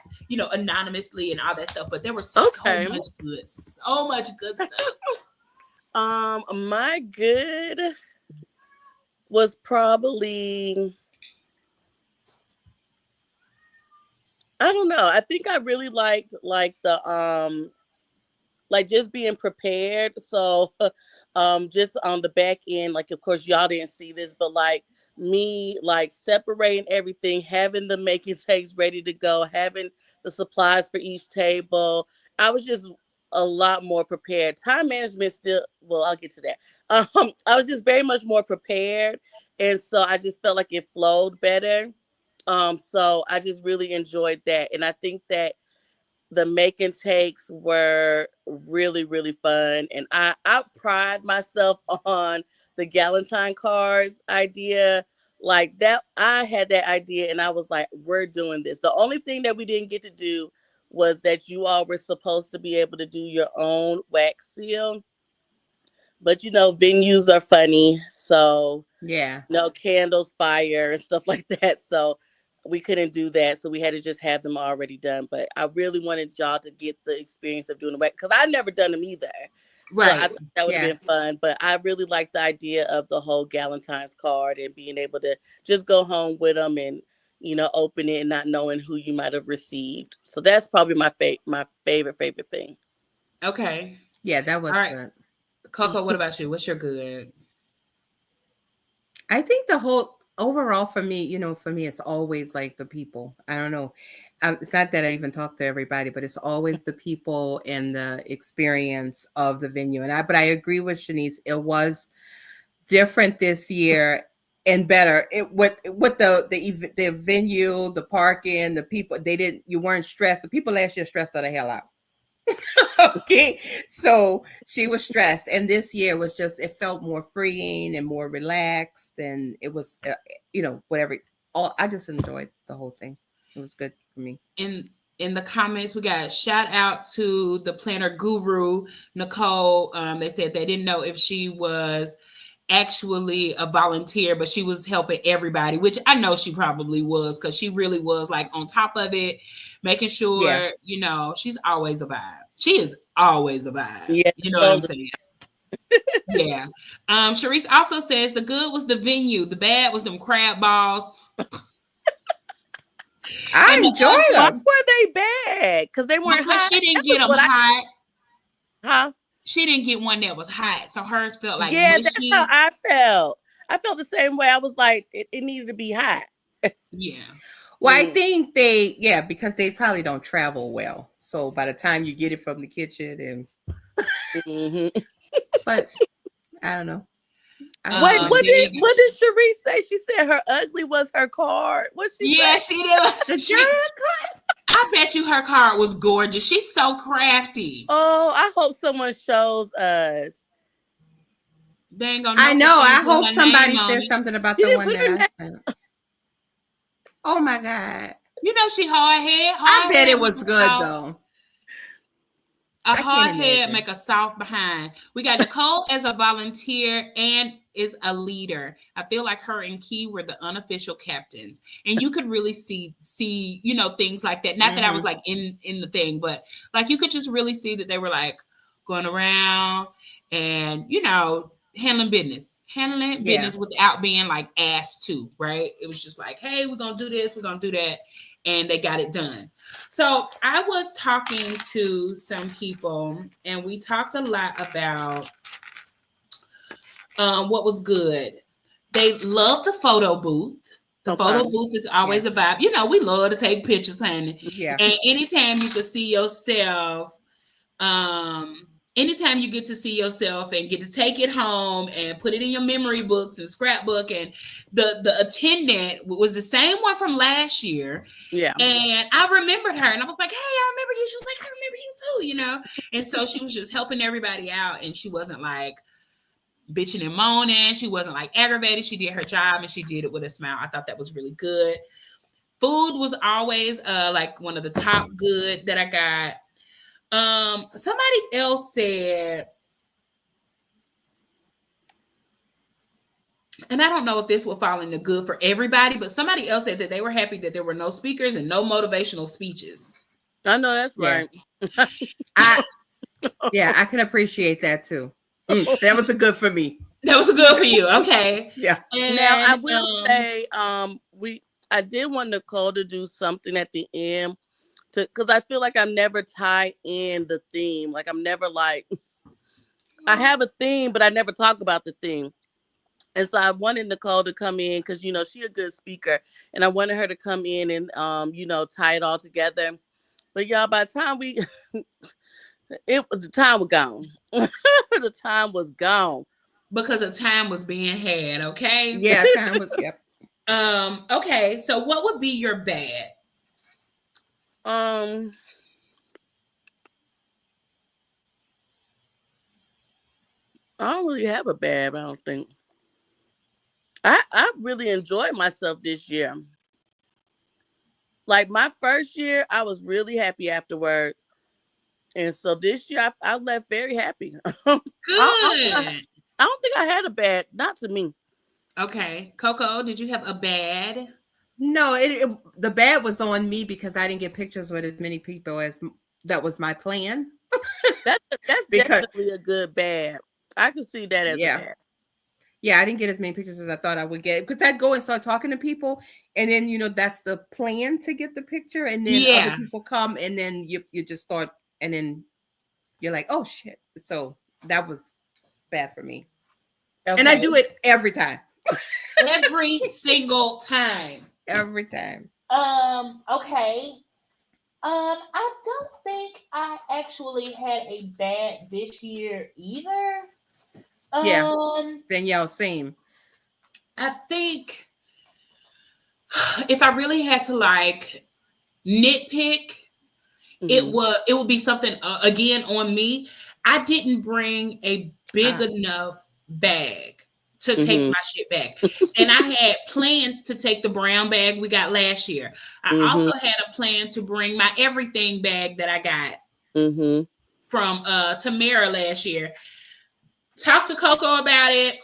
anonymously and all that stuff. But there was Okay. so much good stuff. My good was probably, I don't know. I think I really liked like the like just being prepared. So just on the back end, like of course y'all didn't see this, but like me like separating everything, having the making takes ready to go, having the supplies for each table. I was just a lot more prepared. Time management still, well, I'll get to that. I was just very much more prepared. And so I just felt like it flowed better. So I just really enjoyed that. And I think that the make and takes were really, really fun. And I pride myself on the Galentine cards idea. Like that, I had that idea and I was like, we're doing this. The only thing that we didn't get to do was that you all were supposed to be able to do your own wax seal. But venues are funny. So Yeah. no candles, fire, and stuff like that. So we couldn't do that. So we had to just have them already done. But I really wanted y'all to get the experience of doing the wax because I'd never done them either. So I Right. thought that would have Yeah. been fun. But I really like the idea of the whole Galentine's card and being able to just go home with them and open it and not knowing who you might have received. So that's probably my favorite thing. Okay. Yeah, that All was right. good. Coco, what about you? What's your good? I think the whole overall for me, it's always like the people. I don't know. It's not that I even talk to everybody, but it's always the people and the experience of the venue. But I agree with Shanice. It was different this year and better. It with the venue, the parking, the people. You weren't stressed. The people last year stressed the hell out. Okay, so she was stressed, and this year was just it felt more freeing and more relaxed, and it was whatever. I just enjoyed the whole thing. It was good for me. In the comments, we got shout out to the planner guru Nicole. They said they didn't know if she was actually a volunteer, but she was helping everybody, which I know she probably was because she really was like on top of it, making sure, she's always a vibe. She is always a vibe. Yeah, You know what I'm totally. saying? Yeah. Sharice also says the good was the venue, the bad was them crab balls. I And the enjoyed Why them. were they bad? Because they weren't because hot. she didn't That get was them what hot. huh? She didn't get one that was hot, so hers felt like Yeah, that's how mushy. I felt. I felt the same way. I was like, it needed to be hot. Yeah. Well, I Mm. think because they probably don't travel well. So by the time you get it from the kitchen Hmm. but I don't know. I Wait, enjoyed what it. did Big. what did Cherie say? She said her ugly was her card. What she Yeah, say? she did. The She, giant I bet you her card was gorgeous. She's so crafty. Oh, I hope someone shows us. They ain't gonna I know know. which one I to put hope her name somebody on says it. something about She the didn't one put that her I name. sent. Oh my God. You know she hard head. I Hard bet head it make was a good soft. though. A I can't hard head imagine. make a soft behind. We got Nicole as a volunteer and is a leader. I feel like her and Key were the unofficial captains, and you could really see things like that. Not that I was Mhm. like in the thing, but like you could just really see that they were like going around and handling Yeah. business without being like asked to. Right? It was just like, hey, we're gonna do this, we're gonna do that, and they got it done. So I was talking to some people, and we talked a lot about what was good. They love the photo booth. The Okay. photo booth is always a vibe. We love to take pictures, honey. Yeah. And anytime you can see yourself, um, anytime you get to see yourself and get to take it home and put it in your memory books and scrapbook, and the attendant was the same one from last year. Yeah. And I remembered her, and I was like, hey, I remember you. She was like, I remember you too, you know? And so she was just helping everybody out, and she wasn't like bitching and moaning. She wasn't like aggravated. She did her job, and she did it with a smile. I thought that was really good. Food was always like one of the top good that I got. Somebody else said, and I don't know if this will fall into good for everybody, but somebody else said that they were happy that there were no speakers and no motivational speeches. I know that's right. I can appreciate that too. That was a good for me. That was a good for you. Okay. Yeah. And, now I will say, I did want Nicole to do something at the end, because I feel like I'm never tied in the theme. Like I'm never like, I have a theme, but I never talk about the theme. And so I wanted Nicole to come in because, she's a good speaker, and I wanted her to come in and, tie it all together. But y'all, by the time the time was gone. The time was gone. Because the time was being had, okay? Yeah, time was, yep. Okay, so what would be your bad? I don't really have a bad, I don't think. I really enjoyed myself this year. Like my first year, I was really happy afterwards. And so this year, I left very happy. Good. I don't think I had a bad, not to me. Okay. Coco, did you have a bad? No, the bad was on me because I didn't get pictures with as many people as that was my plan. That's definitely a good bad. I can see that as a bad. Yeah, I didn't get as many pictures as I thought I would get, because I'd go and start talking to people, and then that's the plan to get the picture, and then other people come, and then you just start, and then you're like, oh shit. So that was bad for me. Okay. And I do it every time. Every single time. Every time. Okay. I don't think I actually had a bad this year either. Danielle, same. I think if I really had to like nitpick, it would be something again on me. I didn't bring a big enough bag to take my shit back. And I had plans to take the brown bag we got last year. I also had a plan to bring my everything bag that I got from Tamara last year. Talked to Coco about it.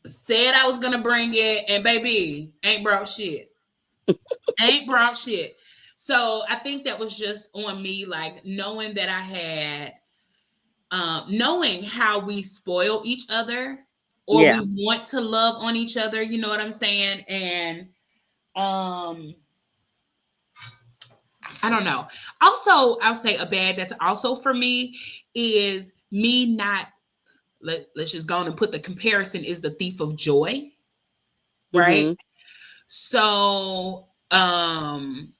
Said I was going to bring it. And baby, ain't brought shit. Ain't brought shit. So I think that was just on me, like knowing that I had, knowing how we spoil each other, or we want to love on each other, you know what I'm saying? And I don't know. Also, I'll say a bad that's also for me is me not, let's just go on and put the comparison, is the thief of joy. Right? So I'm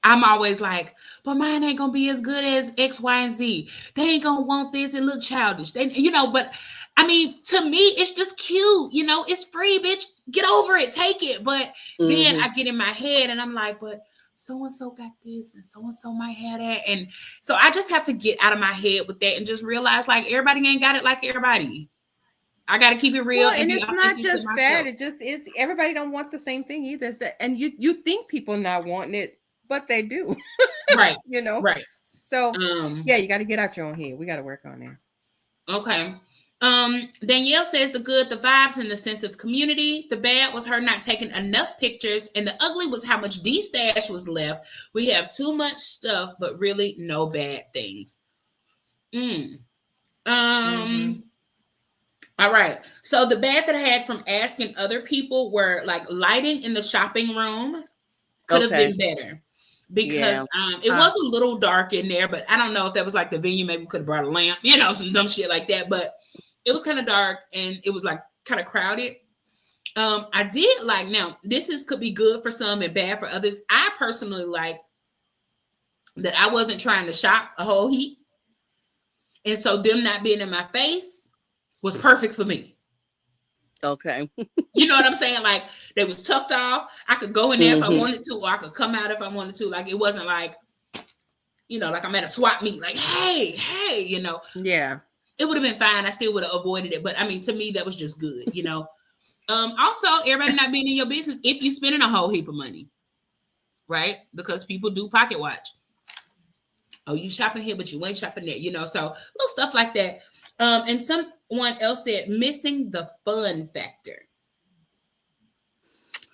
always like, but mine ain't gonna be as good as X, Y, and Z. They ain't gonna want this and look childish. They, but I mean, to me, it's just cute. It's free, bitch. Get over it, take it. But then I get in my head and I'm like, but so-and-so got this and so-and-so might have that. And so I just have to get out of my head with that and just realize like everybody ain't got it like everybody. I got to keep it real. Well, and it's not just that. It's everybody don't want the same thing either. And you think people not wanting it, but they do. Right. Right. So you got to get out your own head. We got to work on that. Okay. Danielle says the good, the vibes, and the sense of community. The bad was her not taking enough pictures, and the ugly was how much D-stash was left. We have too much stuff, but really no bad things. All right. So the bad that I had from asking other people were like lighting in the shopping room could have been better. Because it was a little dark in there, but I don't know if that was like the venue. Maybe we could have brought a lamp, some dumb shit like that. But it was kind of dark and it was like kind of crowded. I did like, now this could be good for some and bad for others. I personally like that I wasn't trying to shop a whole heap. And so them not being in my face was perfect for me. Okay. You know what I'm saying? Like they was tucked off. I could go in there if I Mhm. wanted to, or I could come out if I wanted to. Like it wasn't like, like I'm at a swap meet, like, hey, Yeah. it would have been fine. I still would have avoided it. But I mean, to me, that was just good. Also, everybody not being in your business if you spending a whole heap of money, right? Because people do pocket watch. Oh, you shopping here, but you ain't shopping there, so little stuff like that. And someone else said missing the fun factor.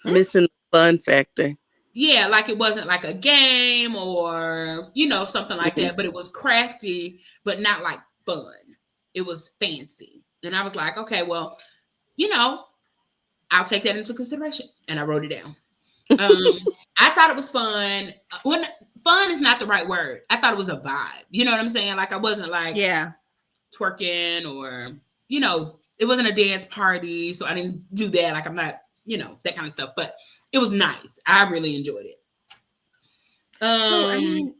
Missing the fun factor. Yeah, like it wasn't like a game or something like Mhm. that, but it was crafty, but not like fun. It was fancy. And I was like, okay, well, I'll take that into consideration. And I wrote it down. I thought it was fun. When fun is not the right word. I thought it was a vibe. You know what I'm saying? Like I wasn't like Yeah. twerking or, it wasn't a dance party. So I didn't do that. Like I'm not, that kind of stuff. But it was nice. I really enjoyed it. So I mean,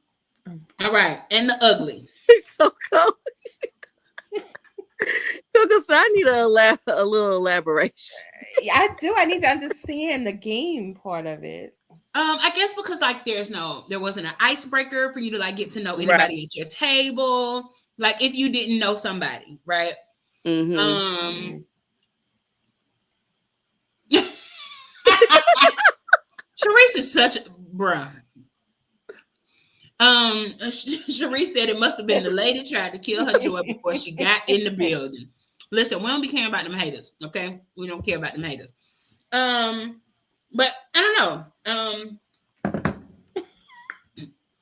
All right. And the ugly. Coco. Coco, so I need a little elaboration. I do. I need to understand the game part of it. I guess because like there wasn't an icebreaker for you to like get to know Right. anybody at your table. Like if you didn't know somebody, right? Mm-hmm. Sharice is such bruh. Sharice said it must have been the lady tried to kill her joy before she got in the building. Listen, we don't be caring about them haters, okay? We don't care about them haters. But I don't know.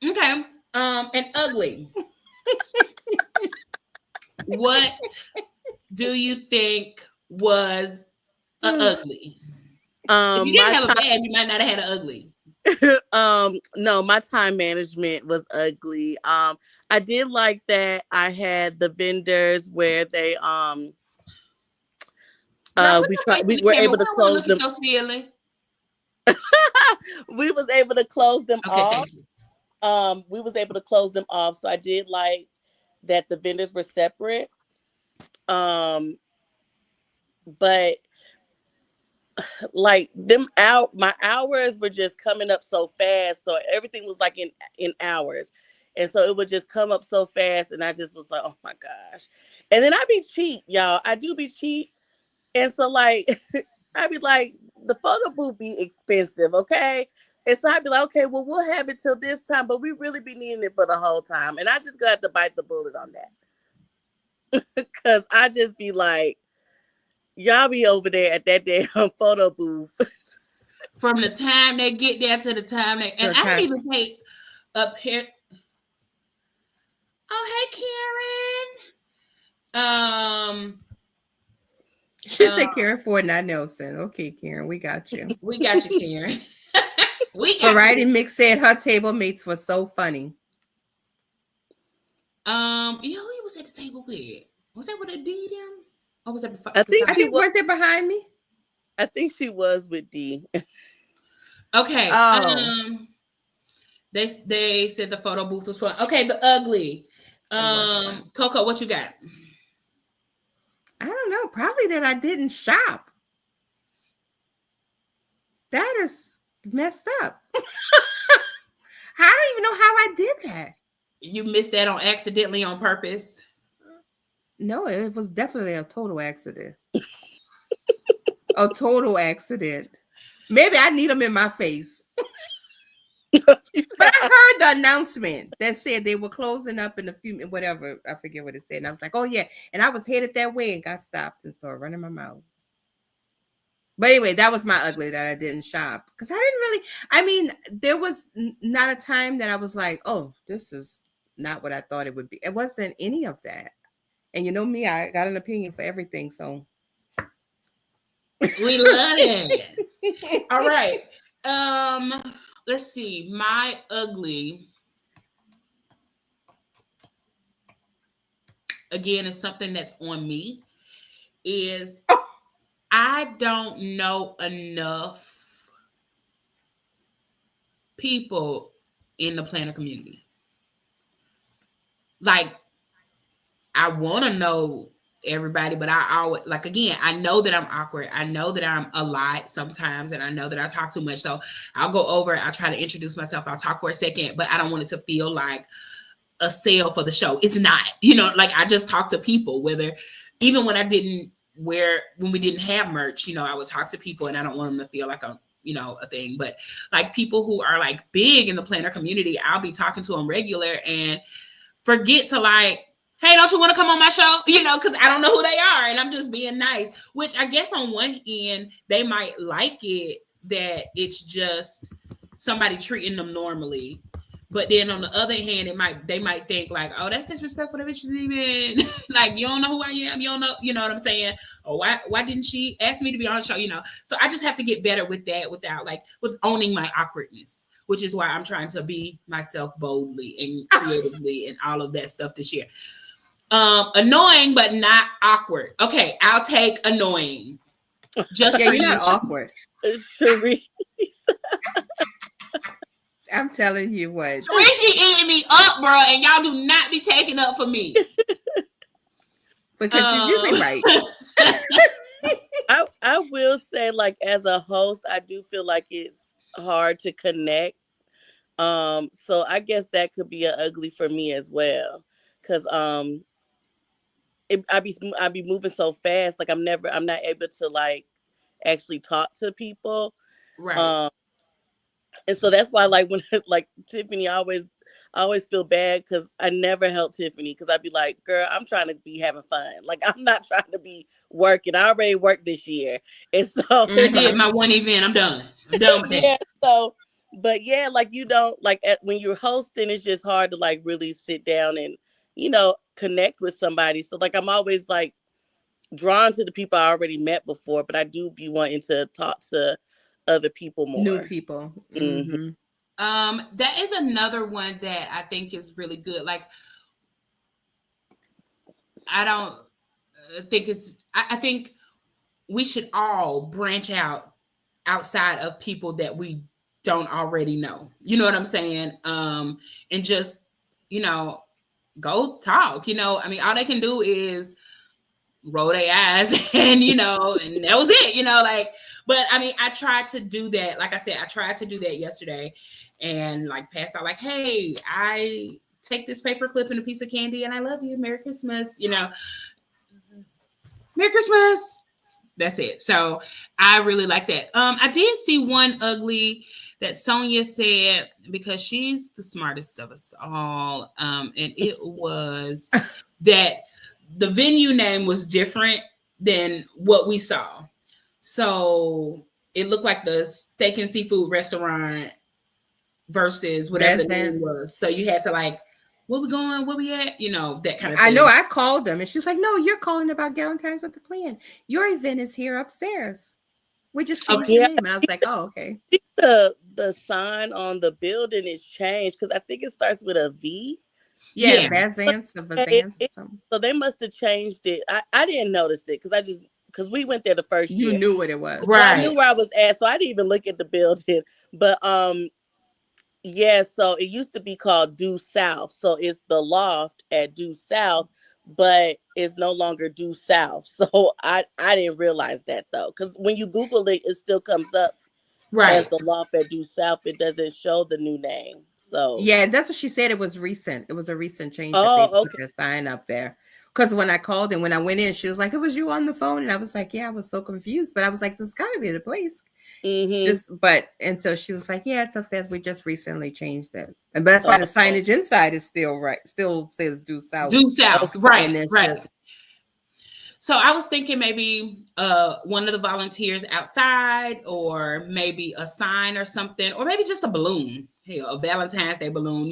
Okay. And ugly. What do you think was ugly? If you didn't have a bad, you might not have had an ugly. No, my time management was ugly. I did like that I had the vendors where they we were able to close them. We was able to close them Okay, off. thank you. We was able to close them off. So I did like that the vendors were separate. But like my hours were just coming up so fast. So everything was like in hours. And so it would just come up so fast. And I just was like, oh my gosh. And then I be cheap, y'all. I do be cheap. And so like, I be like, the photo booth be expensive, okay? And so I'd be like, okay, well, we'll have it till this time, but we really be needing it for the whole time. And I just got to bite the bullet on that. Because I just be like, y'all be over there at that damn photo booth. From the time they get there to the time I didn't even pay up here. Oh, hey, Karen. She said Karen Ford, not Nelson. Okay, Karen, we got you. We got you, Karen. We got Variety you. Mix said her table mates were so funny. Who was at the table with? Was that what I did him? Or was that before? I think weren't they behind me? I think she was with D. Okay. Oh. They said the photo booth was fun. Okay, the ugly. Coco, what you got? I don't know. Probably that I didn't shop. That is messed up. I don't even know how I did that. You missed that accidentally on purpose? No, it was definitely a total accident. A total accident. Maybe I need them in my face. But I heard the announcement that said they were closing up in a few, whatever. I forget what it said. And I was like, oh, yeah. And I was headed that way and got stopped and started running my mouth. But anyway, that was my ugly that I didn't shop. Because there was not a time that I was like, oh, this is not what I thought it would be. It wasn't any of that. And you know me, I got an opinion for everything. So we love it. All right. Let's see. My ugly, again, is something that's on me, is I don't know enough people in the planner community. Like, I want to know everybody, but I always, like, again, I know that I'm awkward. I know that I'm a lot sometimes, and I know that I talk too much. So I'll go over, I'll try to introduce myself. I'll talk for a second, but I don't want it to feel like a sale for the show. It's not, like, I just talk to people, whether, even when when we didn't have merch, I would talk to people, and I don't want them to feel like a thing. But like people who are like big in the planner community, I'll be talking to them regular and forget to like, hey, don't you want to come on my show? Because I don't know who they are, and I'm just being nice, which I guess on one end, they might like it that it's just somebody treating them normally. But then on the other hand, they might think like, oh, that's disrespectful. That bitch shouldn't even like, you don't know who I am. You don't know, you know what I'm saying? Or why didn't she ask me to be on the show? So I just have to get better with that with owning my awkwardness, which is why I'm trying to be myself boldly and creatively and all of that stuff this year. Annoying, but not awkward. Okay, I'll take annoying. Just yeah, you're not awkward. I'm telling you what. Sharice be eating me up, bro, and y'all do not be taking up for me. Because she's usually right. I will say, like, as a host, I do feel like it's hard to connect. So I guess that could be an ugly for me as well. Because I be moving so fast, like I'm not able to like actually talk to people. Right. And so that's why, like, when like Tiffany, I always feel bad because I never help Tiffany, because I'd be like, girl, I'm trying to be having fun. Like, I'm not trying to be working. I already worked this year. And so I did my one event. I'm done with that. Yeah, so, but yeah, like, you don't, like, when you're hosting, it's just hard to like really sit down and, connect with somebody. So like, I'm always like drawn to the people I already met before, but I do be wanting to talk to other people more. New people. Mm-hmm. That is another one that I think is really good. Like, I don't think I think we should all branch out outside of people that we don't already know. You know what I'm saying? And just, go talk. I mean, all they can do is roll their eyes and, and that was it, like, but I mean, I tried to do that. Like I said, I tried to do that yesterday and like pass out like, hey, I take this paper clip and a piece of candy and I love you. Merry Christmas, Merry Christmas. That's it. So I really like that. I did see one ugly that Sonia said, because she's the smartest of us all. And it was that the venue name was different than what we saw. So it looked like the steak and seafood restaurant versus whatever the name was. So you had to like, where we going? Where we at? That kind of thing. I know, I called them and she's like, no, you're calling about Galentines With A Plan. Your event is here upstairs. We just changed the name. And I was like, oh, okay. I think the sign on the building is changed because I think it starts with a V. Yeah. Vazance or something. So they must have changed it. I didn't notice it because we went there the first year. You knew what it was. Right. So I knew where I was at, so I didn't even look at the building. But yeah, so it used to be called Due South. So it's the loft at Due South, but it's no longer Due South. So I didn't realize that though, because when you Google it, it still comes up as the loft at Due South. It doesn't show the new name. So yeah, that's what she said. It was recent. It was a recent change. That they put the sign up there. Because when I called and when I went in, she was like, "It was you on the phone," and I was like, "Yeah, I was so confused." But I was like, "This has got to be the place." Mm-hmm. And so she was like, "Yeah, it's upstairs. We just recently changed it." And but that's why the signage inside is still right. Still says Due South. Due South, right? And right. So I was thinking maybe one of the volunteers outside, or maybe a sign or something, or maybe just a balloon. Hell, a Valentine's Day balloon,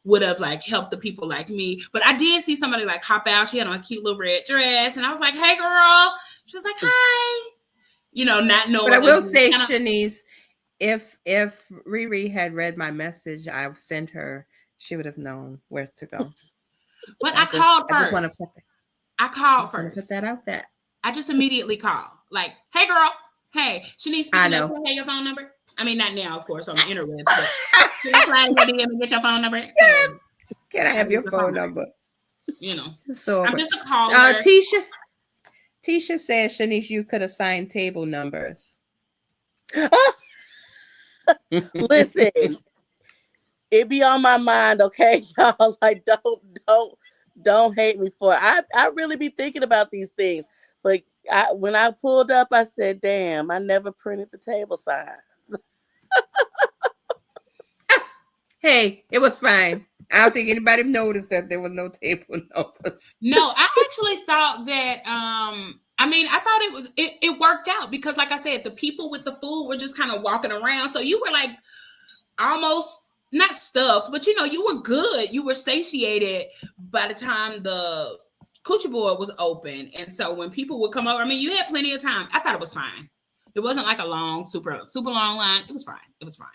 would have like helped the people like me. But I did see somebody like hop out. She had on a cute little red dress, and I was like, "Hey, girl." She was like, "Hi." Not knowing. But I will say, Shanice, if Riri had read my message I sent her, she would have known where to go. But I called first. I just want to put that. I called first. Put that out there. I just immediately called. Like, "Hey, girl. Hey, Shanice, I know. Can I have your phone number?" I mean, not now, of course, on the internet. But can you slide in your DM and get your phone number? Can I have your phone number? You know, So I'm just a caller. Tisha says, Shanice, you could assign table numbers. Listen, it be on my mind, okay, y'all. Like, don't hate me for it. I really be thinking about these things. But when I pulled up, I said, damn, I never printed the table sign. Hey, it was fine. I don't think anybody noticed that there was no table numbers. No, I actually thought that I mean, I thought it worked out because like I said, the people with the food were just kind of walking around. So you were like almost not stuffed, but you know, you were good. You were satiated by the time the coochie board was open. And so when people would come over, I mean, you had plenty of time. I thought it was fine. It wasn't like a long, super long line. It was fine. It was fine.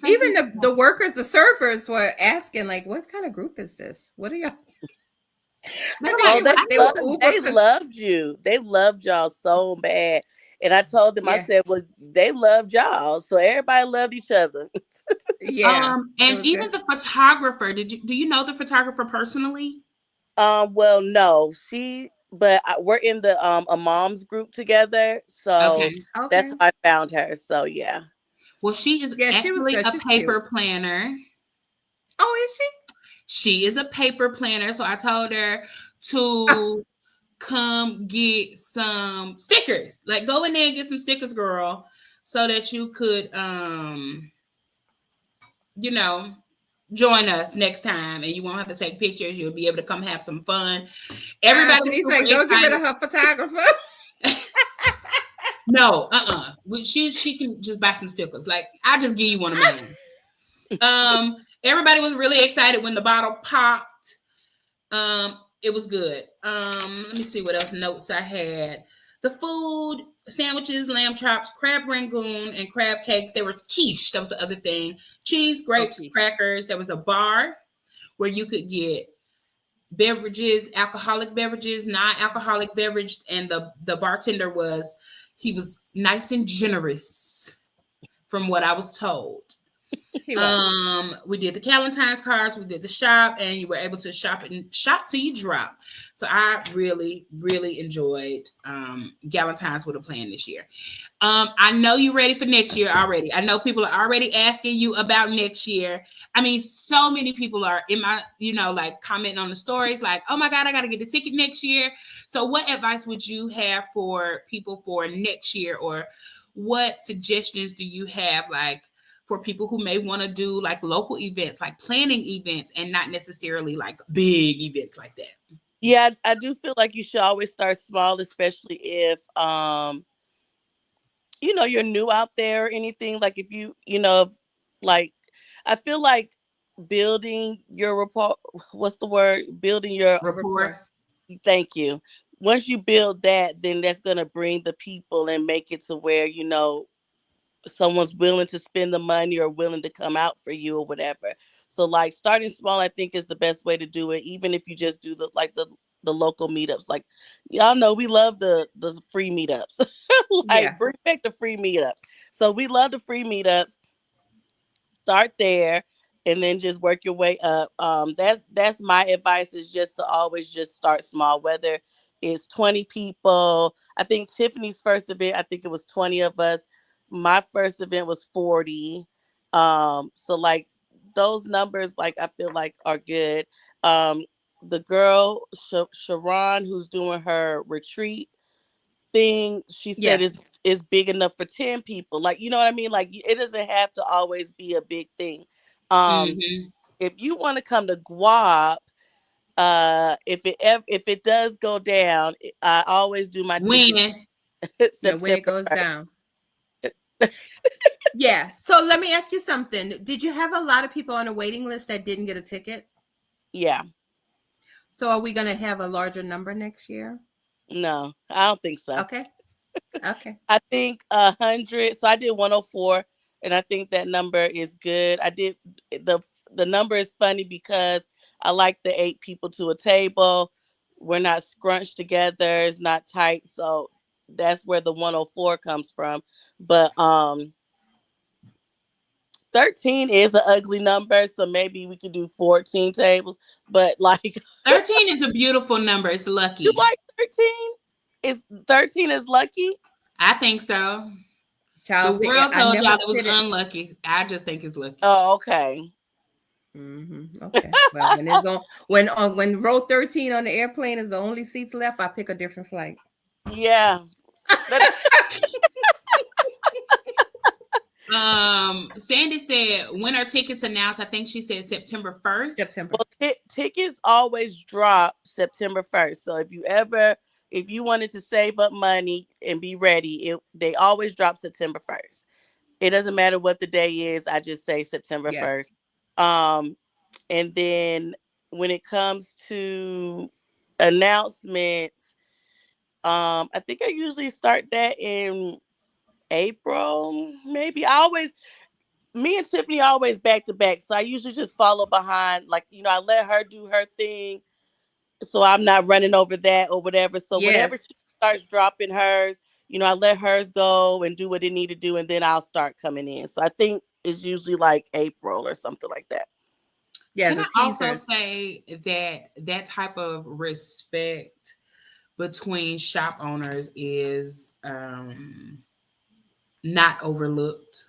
Even the workers, the servers were asking, like, what kind of group is this? What are y'all? They loved you. They loved y'all so bad. And I told them, I said, well, they loved y'all. So everybody loved each other. Yeah. And even the photographer, do you know the photographer personally? Well, no. But we're in the a mom's group together. So that's how I found her. So yeah. Well, she is actually a paper planner. Oh, is she? She is a paper planner. So I told her to come get some stickers. Like, go in there and get some stickers, girl, so that you could you know, join us next time and you won't have to take pictures. You'll be able to come have some fun. Everybody was super don't give it to her photographer. No, she can just buy some stickers. Like, I'll just give you one of mine. Everybody was really excited when the bottle popped. It was good. Let me see what else notes I had. The food, sandwiches, lamb chops, crab rangoon, and crab cakes. There was quiche. That was the other thing. Cheese, grapes, crackers. There was a bar where you could get beverages, alcoholic beverages, non-alcoholic beverage, and the bartender was nice and generous, from what I was told. We did the Galentines cards, we did the shop, and you were able to shop till you drop. So I really, really enjoyed Galentines with a Plan this year. I know you're ready for next year already. I know people are already asking you about next year. I mean, so many people are in my, like commenting on the stories, like, oh my God, I got to get a ticket next year. So what advice would you have for people for next year, or what suggestions do you have, like, for people who may want to do like local events, like planning events, and not necessarily like big events like that? Yeah, I do feel like you should always start small, especially if you're new out there or anything. Like if like I feel like building your rapport, what's the word? Building your rapport. Thank you. Once you build that, then that's gonna bring the people and make it to where someone's willing to spend the money or willing to come out for you or whatever. So like starting small, I think, is the best way to do it. Even if you just do the local meetups, like y'all know we love the free meetups. Bring back the free meetups. So we love the free meetups. Start there and then just work your way up. That's my advice, is just to always just start small, whether it's 20 people. I think Tiffany's first event, I think it was 20 of us. My first event was 40. So like those numbers, like I feel like are good. The girl Sharon, who's doing her retreat thing, she said is big enough for 10 people. Like, you know what I mean? Like, it doesn't have to always be a big thing. If you want to come to Guap, if it does go down, I always do my when it goes down. Yeah. So let me ask you something. Did you have a lot of people on a waiting list that didn't get a ticket? Yeah. So are we going to have a larger number next year? No, I don't think so. Okay. I think 100. So I did 104, and I think that number is good. I did the number is funny because I like the 8 people to a table. We're not scrunched together. It's not tight. So that's where the 104 comes from. But 13 is an ugly number, so maybe we could do 14 tables. But like 13 is a beautiful number. It's you lucky. like 13? Is 13 is lucky? I think so. The Child, world I told never y'all it was said it. unlucky. I just think it's lucky. Oh, okay. Okay. Well, when it's on when row 13 on the airplane is the only seats left, I pick a different flight. Yeah. That- Sandy said when are tickets announced? I think she said September 1st. September. well, tickets always drop September 1st. So if you wanted to save up money and be ready, they always drop September 1st. It doesn't matter what the day is. I just say September Yes. 1st. And then when it comes to announcements, I think I usually start that in April, maybe. Me and Tiffany always back to back. So I usually just follow behind. Like, I let her do her thing. So I'm not running over that or whatever. So whenever Yes. she starts dropping hers, I let hers go and do what it need to do. And then I'll start coming in. So I think it's usually like April or something like that. Yeah, Can the I also teasers. say that type of respect between shop owners is not overlooked.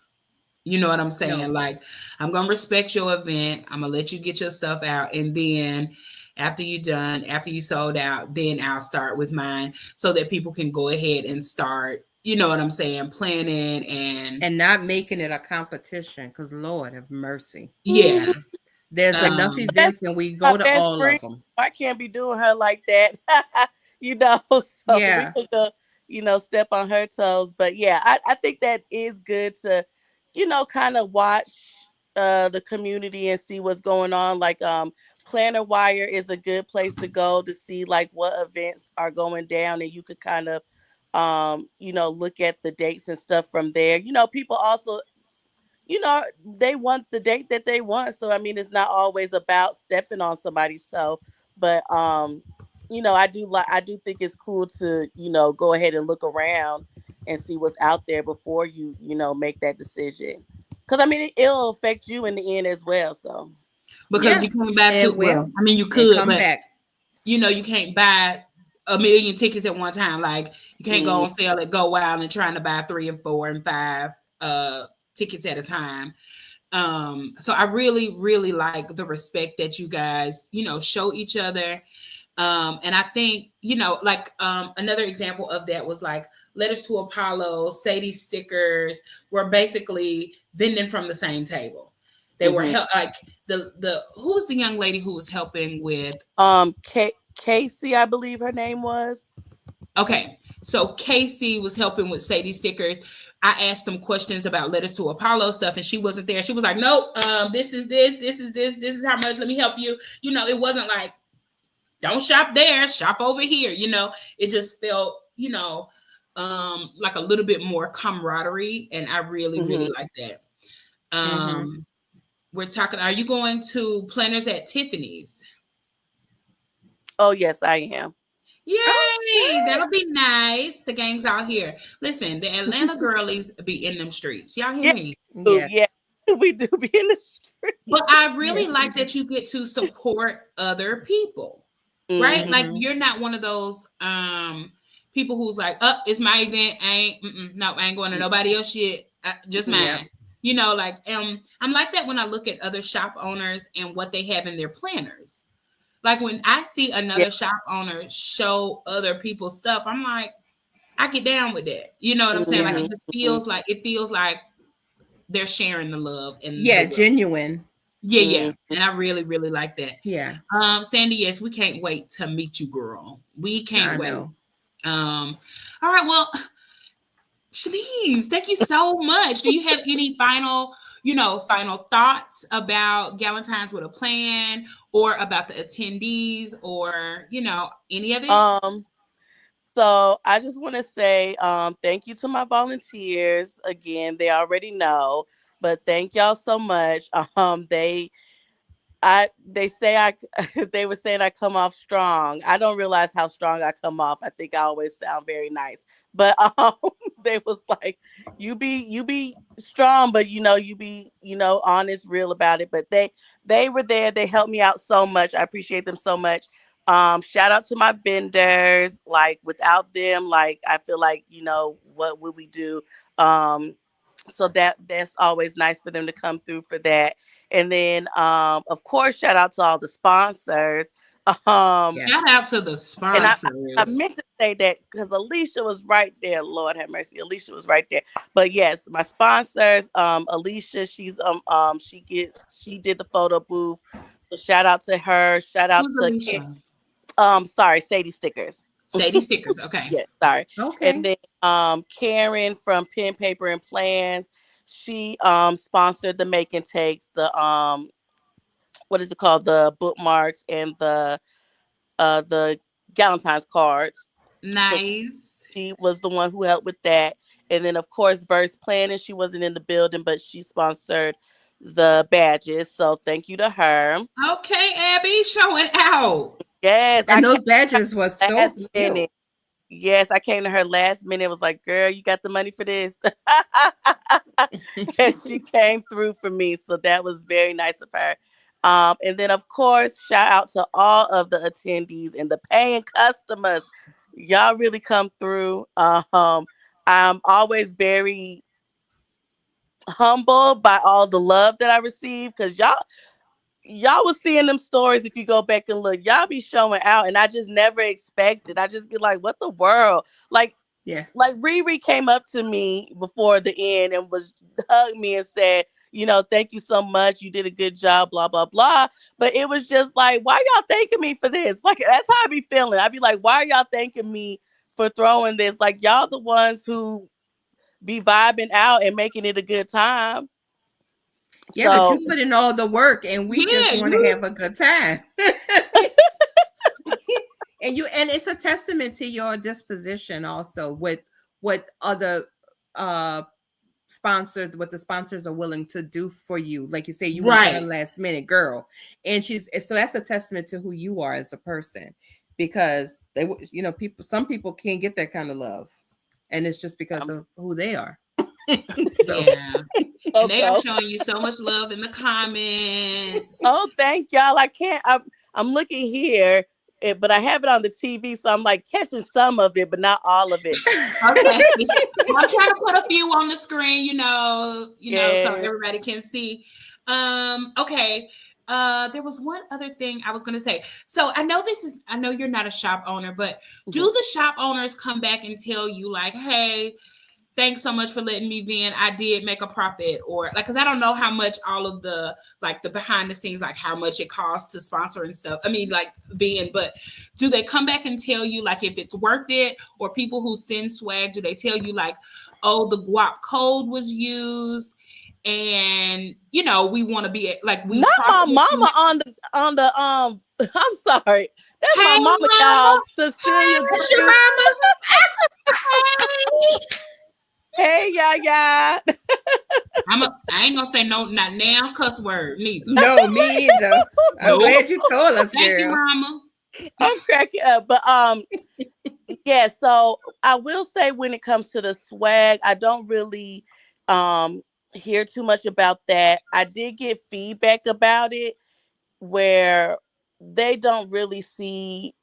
You know what I'm saying? No. Like, I'm gonna respect your event. I'm gonna let you get your stuff out, and then after you done, after you sold out, then I'll start with mine, so that people can go ahead and start. You know what I'm saying? Planning And not making it a competition, because Lord have mercy. yeah. There's enough Um, events and we My go to best all friend, of them. I can't be doing her like that. So we Yeah. could go, step on her toes. But yeah, I think that is good to, kind of watch the community and see what's going on. Like Planner Wire is a good place to go to see like what events are going down, and you could kind of look at the dates and stuff from there. People also, they want the date that they want. So I mean, it's not always about stepping on somebody's toe, but I do think it's cool to, go ahead and look around and see what's out there before you, make that decision. Cause I mean, it'll affect you in the end as well. So because Yeah. you can't buy two. It Well, will. I mean, you And could, come but back. you can't buy a million tickets at one time. Like, you can't go mm, on sale at Go Wild and trying to buy 3 and 4 and 5 tickets at a time. So I really, really like the respect that you guys, show each other. And I think, like another example of that was like Letters to Apollo, Sadie stickers were basically vending from the same table. They were mhm. like the who was the young lady who was helping with. Casey, I believe her name was. Okay, so Casey was helping with Sadie stickers. I asked them questions about Letters to Apollo stuff, and she wasn't there. She was like, "Nope, this is this, this is this, this is how much. Let me help you." It wasn't like, "Don't shop there, shop over here." It just felt, like a little bit more camaraderie, and I really, really Mhm. like that. Mm-hmm. We're talking. Are you going to Planners at Tiffany's? Oh yes, I am. Yay! Okay. That'll be nice. The gang's out here. Listen, the Atlanta girlies be in them streets. Y'all hear Yeah, me? Yes. yeah, we do be in the But street. I really Yes, we like do. that you get to support other people, right? Mhm. Like, Mm-hmm. you're not one of those people who's like, "Oh, it's my event. No, I ain't going to nobody else shit. Just Yep. mine." Like I'm like that when I look at other shop owners and what they have in their planners. Like, when I see Yeah. another shop owner show other people's stuff, I'm like, I get down with that. You know what I'm saying? Like, Yeah. it just feels like they're sharing the love and the Yeah, wealth. genuine. Yeah, yeah. Mhm. And I really, really like that. Yeah. Sandy, yes, we can't wait to meet you, girl. We I can't wait. know. All right, well, Shanice, thank you so much. Do you have any final thoughts about Galentines with a Plan, or about the attendees, or any of it? Um. So I just want to say thank you to my volunteers. Again, they already know, but thank y'all so much. They say they were saying I come off strong. I don't realize how strong I come off. I think I always sound very nice. But they was like, you be strong, but you be honest, real about it. But they were there. They helped me out so much. I appreciate them so much. Shout out to my vendors. Like without them, like I feel like what would we do? Um, so that's always nice for them to come through for that. And then of course, shout out to all the sponsors. Um, Yeah. Shout out to the and I sponsors. meant to say that because Alicia was right there. Lord have mercy, Alicia was right there. But yes, my sponsors, Alicia, she did the photo booth. So shout out to her. Shout out Who's to Alicia? sorry, Sadie Stickers. Sadie Stickers. Okay. Yes, sorry. And Okay. then Karen from Pen Paper and Plans, she sponsored the make and takes, the what is it called? The bookmarks and the Galentine's cards. So Nice. she was the one who helped with that. And then of course Verse Planning, she wasn't in the building, but she sponsored the badges. So thank you to her. Okay, Abby, showing out. Yes, I And came those badges was so last cute. minute. Yes, I came to her last minute. Was like, girl, you got the money for this. And she came through for me. So that was very nice of her. And then of course, shout out to all of the attendees and the paying customers. Y'all really come through. I'm always very humbled by all the love that I receive because y'all was seeing them stories. If you go back and look, y'all be showing out, and I just never expected. I just be like, what the world? Yeah. Like Riri came up to me before the end and was hugged me and said, thank you so much. You did a good job, blah, blah, blah. But it was just like, why y'all thanking me for this? Like, that's how I be feeling. I be like, why are y'all thanking me for throwing this? Like, y'all the ones who be vibing out and making it a good time. Yeah, but So you put in all the work and we just Yeah, want to have a good time. And it's a testament to your disposition also with what other uh what the sponsors are willing to do for you. Like you say, you went there right. last minute, girl. And so that's a testament to who you are as a person, because some people can't get that kind of love. And it's just because um, of who they are. So Yeah. And they are Coco. showing you so much love in the comments. Oh, thank y'all. I can't. I'm looking here, but I have it on the TV, so I'm like catching some of it, but not all of it. Okay. I'm trying to put a few on the screen, so Yeah. everybody can see. Okay. There was one other thing I was gonna say. So I know you're not a shop owner, but do Mhm. the shop owners come back and tell you like, hey, thanks so much for letting me vent. I did make a profit, or like, because I don't know how much all of the like the behind the scenes, like how much it costs to sponsor and stuff. I mean, like vent, but do they come back and tell you like if it's worth it? Or people who send swag, do they tell you like, oh, the guap code was used, and we want to be like we Not my profit from mama it? on the. I'm sorry. That's Hey, my mama, mama. y'all. Cecilia Hey, that's your Griffin. mama. hey. Hey, yeah. I ain't gonna say no, not now cuss word neither. No, me either. I'm Nope. glad you told us, Thank you, girl. mama. I'm cracking up, but yeah. So I will say, when it comes to the swag, I don't really um hear too much about that. I did get feedback about it where they don't really see.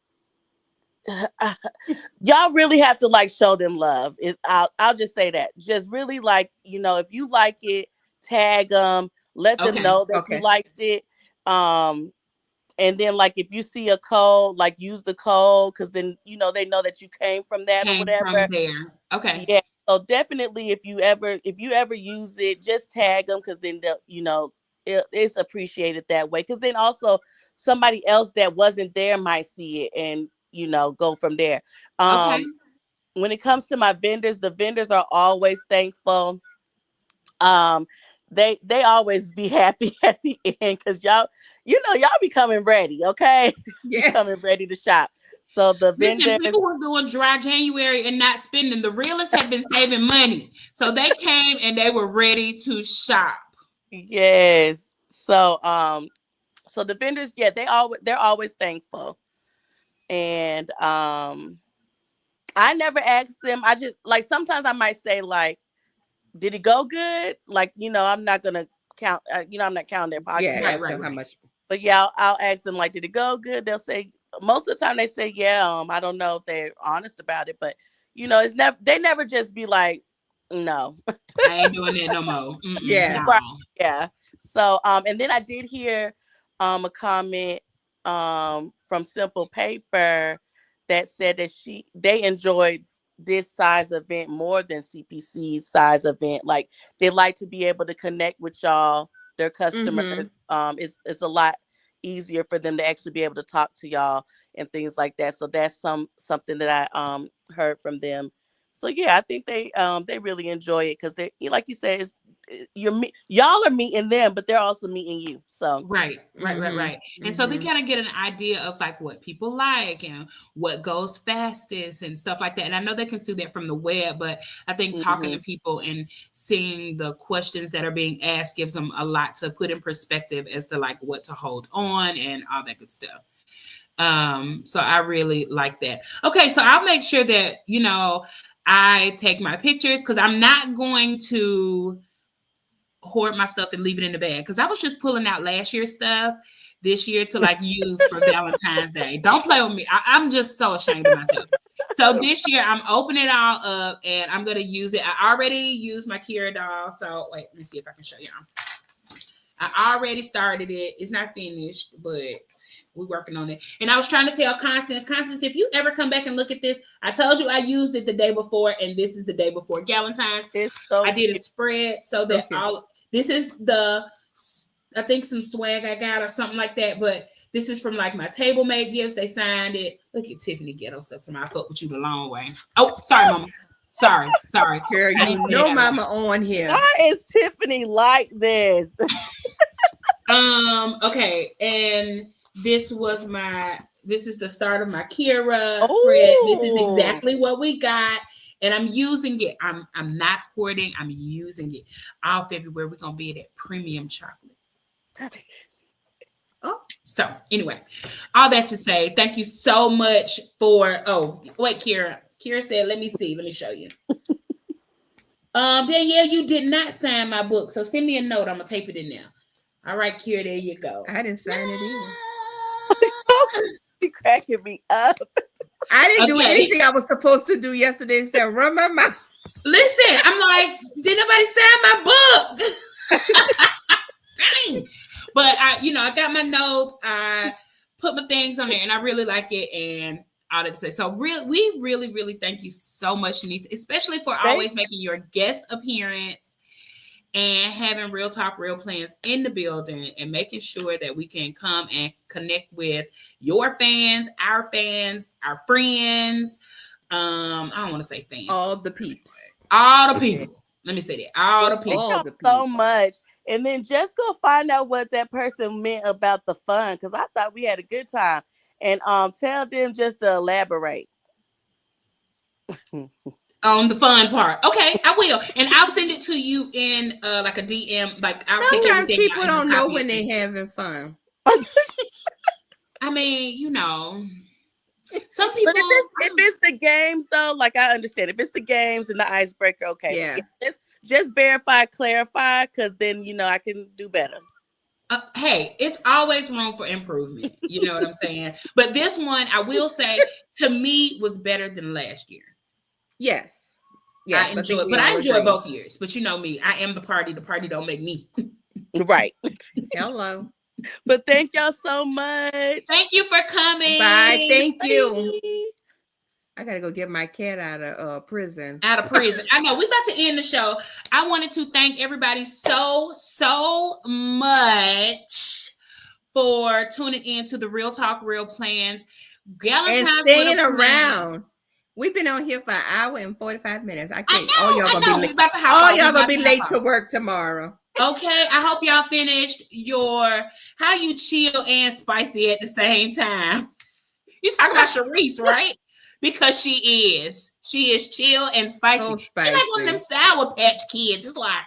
Y'all really have to like show them love. I'll just say that. Just really like, if you like it, tag them, let them Okay. know that you Okay. liked it. Um and then like if you see a code, like use the code, because then they know that you came from that or Came from whatever. there. Okay. Yeah. So definitely, if you ever use it, just tag them, because then they'll it's appreciated that way. Because then also somebody else that wasn't there might see it and go from there. Okay. Um, when it comes to my vendors, the vendors are always thankful. Um, they always be happy at the end because y'all be coming ready, okay? Be Yeah. coming ready to shop. So the Listen, vendors, people were doing dry January and not spending. The realists have been saving money. So they came and they were ready to shop. yes. So the vendors, yeah, they're always thankful. And I never ask them. I just like sometimes I might say like, did it go good? Like, I'm not gonna count. I'm not counting their pockets. Yeah, Right, so right, how right. much? But yeah, I'll ask them like, did it go good? They'll say most of the time they say yeah. I don't know if they're honest about it, but it's never. They never just be like, no. I ain't doing that no more. Yeah. No. Right. Yeah. So and then I did hear a comment from Simple Paper that said that they enjoyed this size event more than CPC's size event. Like they like to be able to connect with y'all, their customers. It's a lot easier for them to actually be able to talk to y'all and things like that. So that's something that I heard from them. So yeah, I think they really enjoy it because they, like you said, y'all are meeting them, but they're also meeting you. So Right. And so they kind of get an idea of like what people like and what goes fastest and stuff like that. And I know they can see that from the web, but I think talking to people and seeing the questions that are being asked gives them a lot to put in perspective as to like what to hold on and all that good stuff. So I really like that. Okay, so I'll make sure that I take my pictures because I'm not going to hoard my stuff and leave it in the bag because I was just pulling out last year's stuff this year to like use for Valentine's Day. Don't play with me. I'm just so ashamed of myself. So this year I'm opening it all up and I'm gonna use it. I already used my Kira doll. So wait, let me see if I can show y'all. I already started it. It's not finished, but we're working on it. And I was trying to tell Constance, if you ever come back and look at this, I told you I used it the day before, and this is the day before Galentine's. I did a spread so that this is I think some swag I got or something like that, but this is from like my table mate gifts. They signed it. Look at Tiffany ghetto stuff to my. I fuck with you the long way. Oh, sorry, mama. Sorry. Girl, mama on here. Why is Tiffany like this? Okay, and this is the start of my Kira spread. This is exactly what we got. And I'm using it. I'm not hoarding. I'm using it. All February, we're gonna be at that premium chocolate. So anyway, all that to say, thank you so much for. Oh wait, Kira. Kira said, "Let me see. Let me show you." Danielle, you did not sign my book, so send me a note. I'm gonna tape it in there. All right, Kira, there you go. I didn't sign it either. You're cracking me up. I didn't do anything I was supposed to do yesterday except run my mouth. Listen, I'm like, did nobody sign my book? Dang. But I got my notes. I put my things on there, and I really like it. And all that to say. So we really, really thank you so much, Shanice, especially for always making your guest appearance and having Real Talk, Real Plans in the building and making sure that we can come and connect with your fans, our friends. I don't want to say fans. All the peeps. All the people. Let me say that. All the people. All the people. So much. And then just go find out what that person meant about the fun, because I thought we had a good time. And tell them just to elaborate. On the fun part. Okay, I will. And I'll send it to you in like a DM. Like I'll take everything. People don't know when they're having fun. I mean, some people. But if it's the games though, like I understand. If it's the games and the icebreaker, okay. Yeah. Just verify, clarify, because then I can do better. Hey, it's always room for improvement. You know what I'm saying? But this one, I will say, to me, was better than last year. Yes. I enjoy it, but I enjoy both years. But you know me, I am the party. The party don't make me. Right. Hello. But thank y'all so much. Thank you for coming. Bye. Thank you. I gotta go get my cat out of prison. I know we're about to end the show. I wanted to thank everybody so much for tuning in to the Real Talk, Real Plans. Galentines and staying around. We've been on here for an hour and 45 minutes. I can't. All y'all gonna be late to work tomorrow. Okay, I hope y'all finished your how you chill and spicy at the same time. You talking about Sharice, right? Because she is chill and spicy. So spicy. She's like one of them Sour Patch Kids. It's like,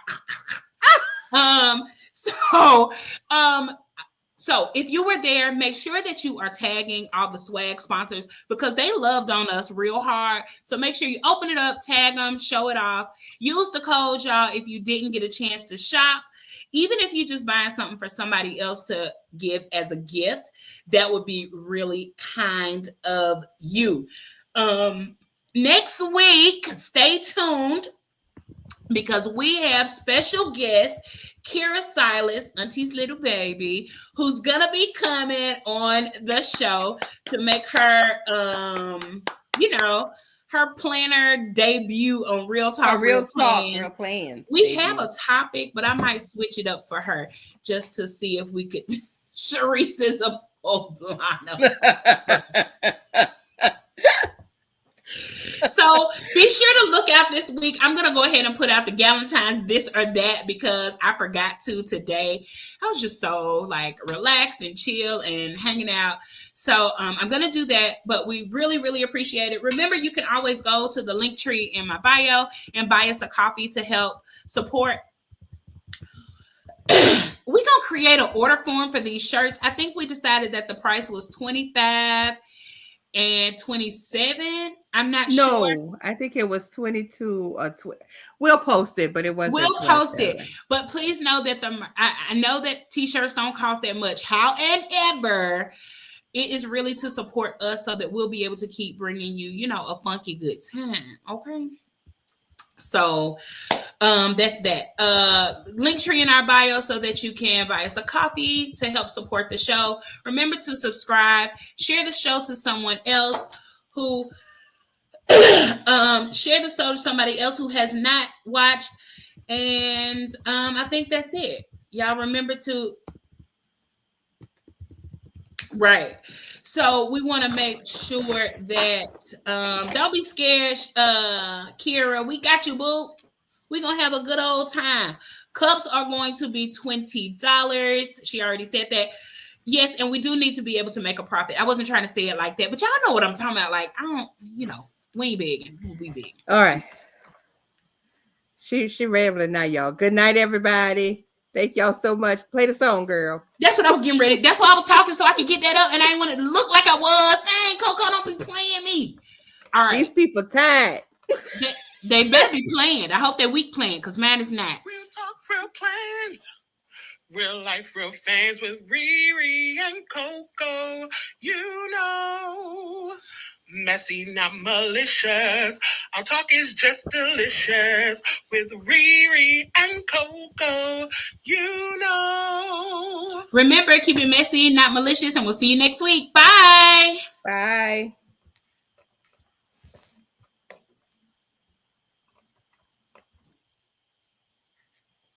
So if you were there, make sure that you are tagging all the swag sponsors because they loved on us real hard. So make sure you open it up, tag them, show it off. Use the code, y'all, if you didn't get a chance to shop. Even if you just buying something for somebody else to give as a gift, that would be really kind of you. Next week, stay tuned because we have special guest Kira Silas, Auntie's little baby, who's gonna be coming on the show to make her, her planner debut on Real Talk, Real Plans. We have a topic, but I might switch it up for her just to see if we could. Sharice is a poblano. So be sure to look out this week. I'm going to go ahead and put out the Galentines this or that because I forgot to today. I was just so like relaxed and chill and hanging out. So I'm going to do that, but we really, really appreciate it. Remember, you can always go to the link tree in my bio and buy us a coffee to help support. We're going to create an order form for these shirts. I think we decided that the price was $25 and $27. I'm not sure. No, I think it was 22 or 20. We'll post it, but it wasn't. We'll post it. But please know that I know that t-shirts don't cost that much. However, it is really to support us so that we'll be able to keep bringing you, a funky good time. Okay. So that's that. Link tree in our bio so that you can buy us a coffee to help support the show. Remember to subscribe, share the show to someone else who share the show to somebody else who has not watched. And I think that's it. Y'all remember to right. So we want to make sure that don't be scared, Kira. We got you, boo. We're going to have a good old time. Cups are going to be $20. She already said that. Yes, and we do need to be able to make a profit. I wasn't trying to say it like that, but y'all know what I'm talking about. Like, I don't, we ain't begging. We'll be big. All right. She rambling now, y'all. Good night, everybody. Thank y'all so much. Play the song, girl. That's what I was getting ready. That's why I was talking so I could get that up, and I didn't want it to look like I was. Dang, Coco, don't be playing me. All right. These people tired. They better be playing. I hope they're weak playing because mine is not. Real talk, real plans. Real life, real fans with Riri and Coco. Messy, not malicious. Our talk is just delicious with Riri and Coco. Remember, keep it messy, not malicious, and we'll see you next week. Bye.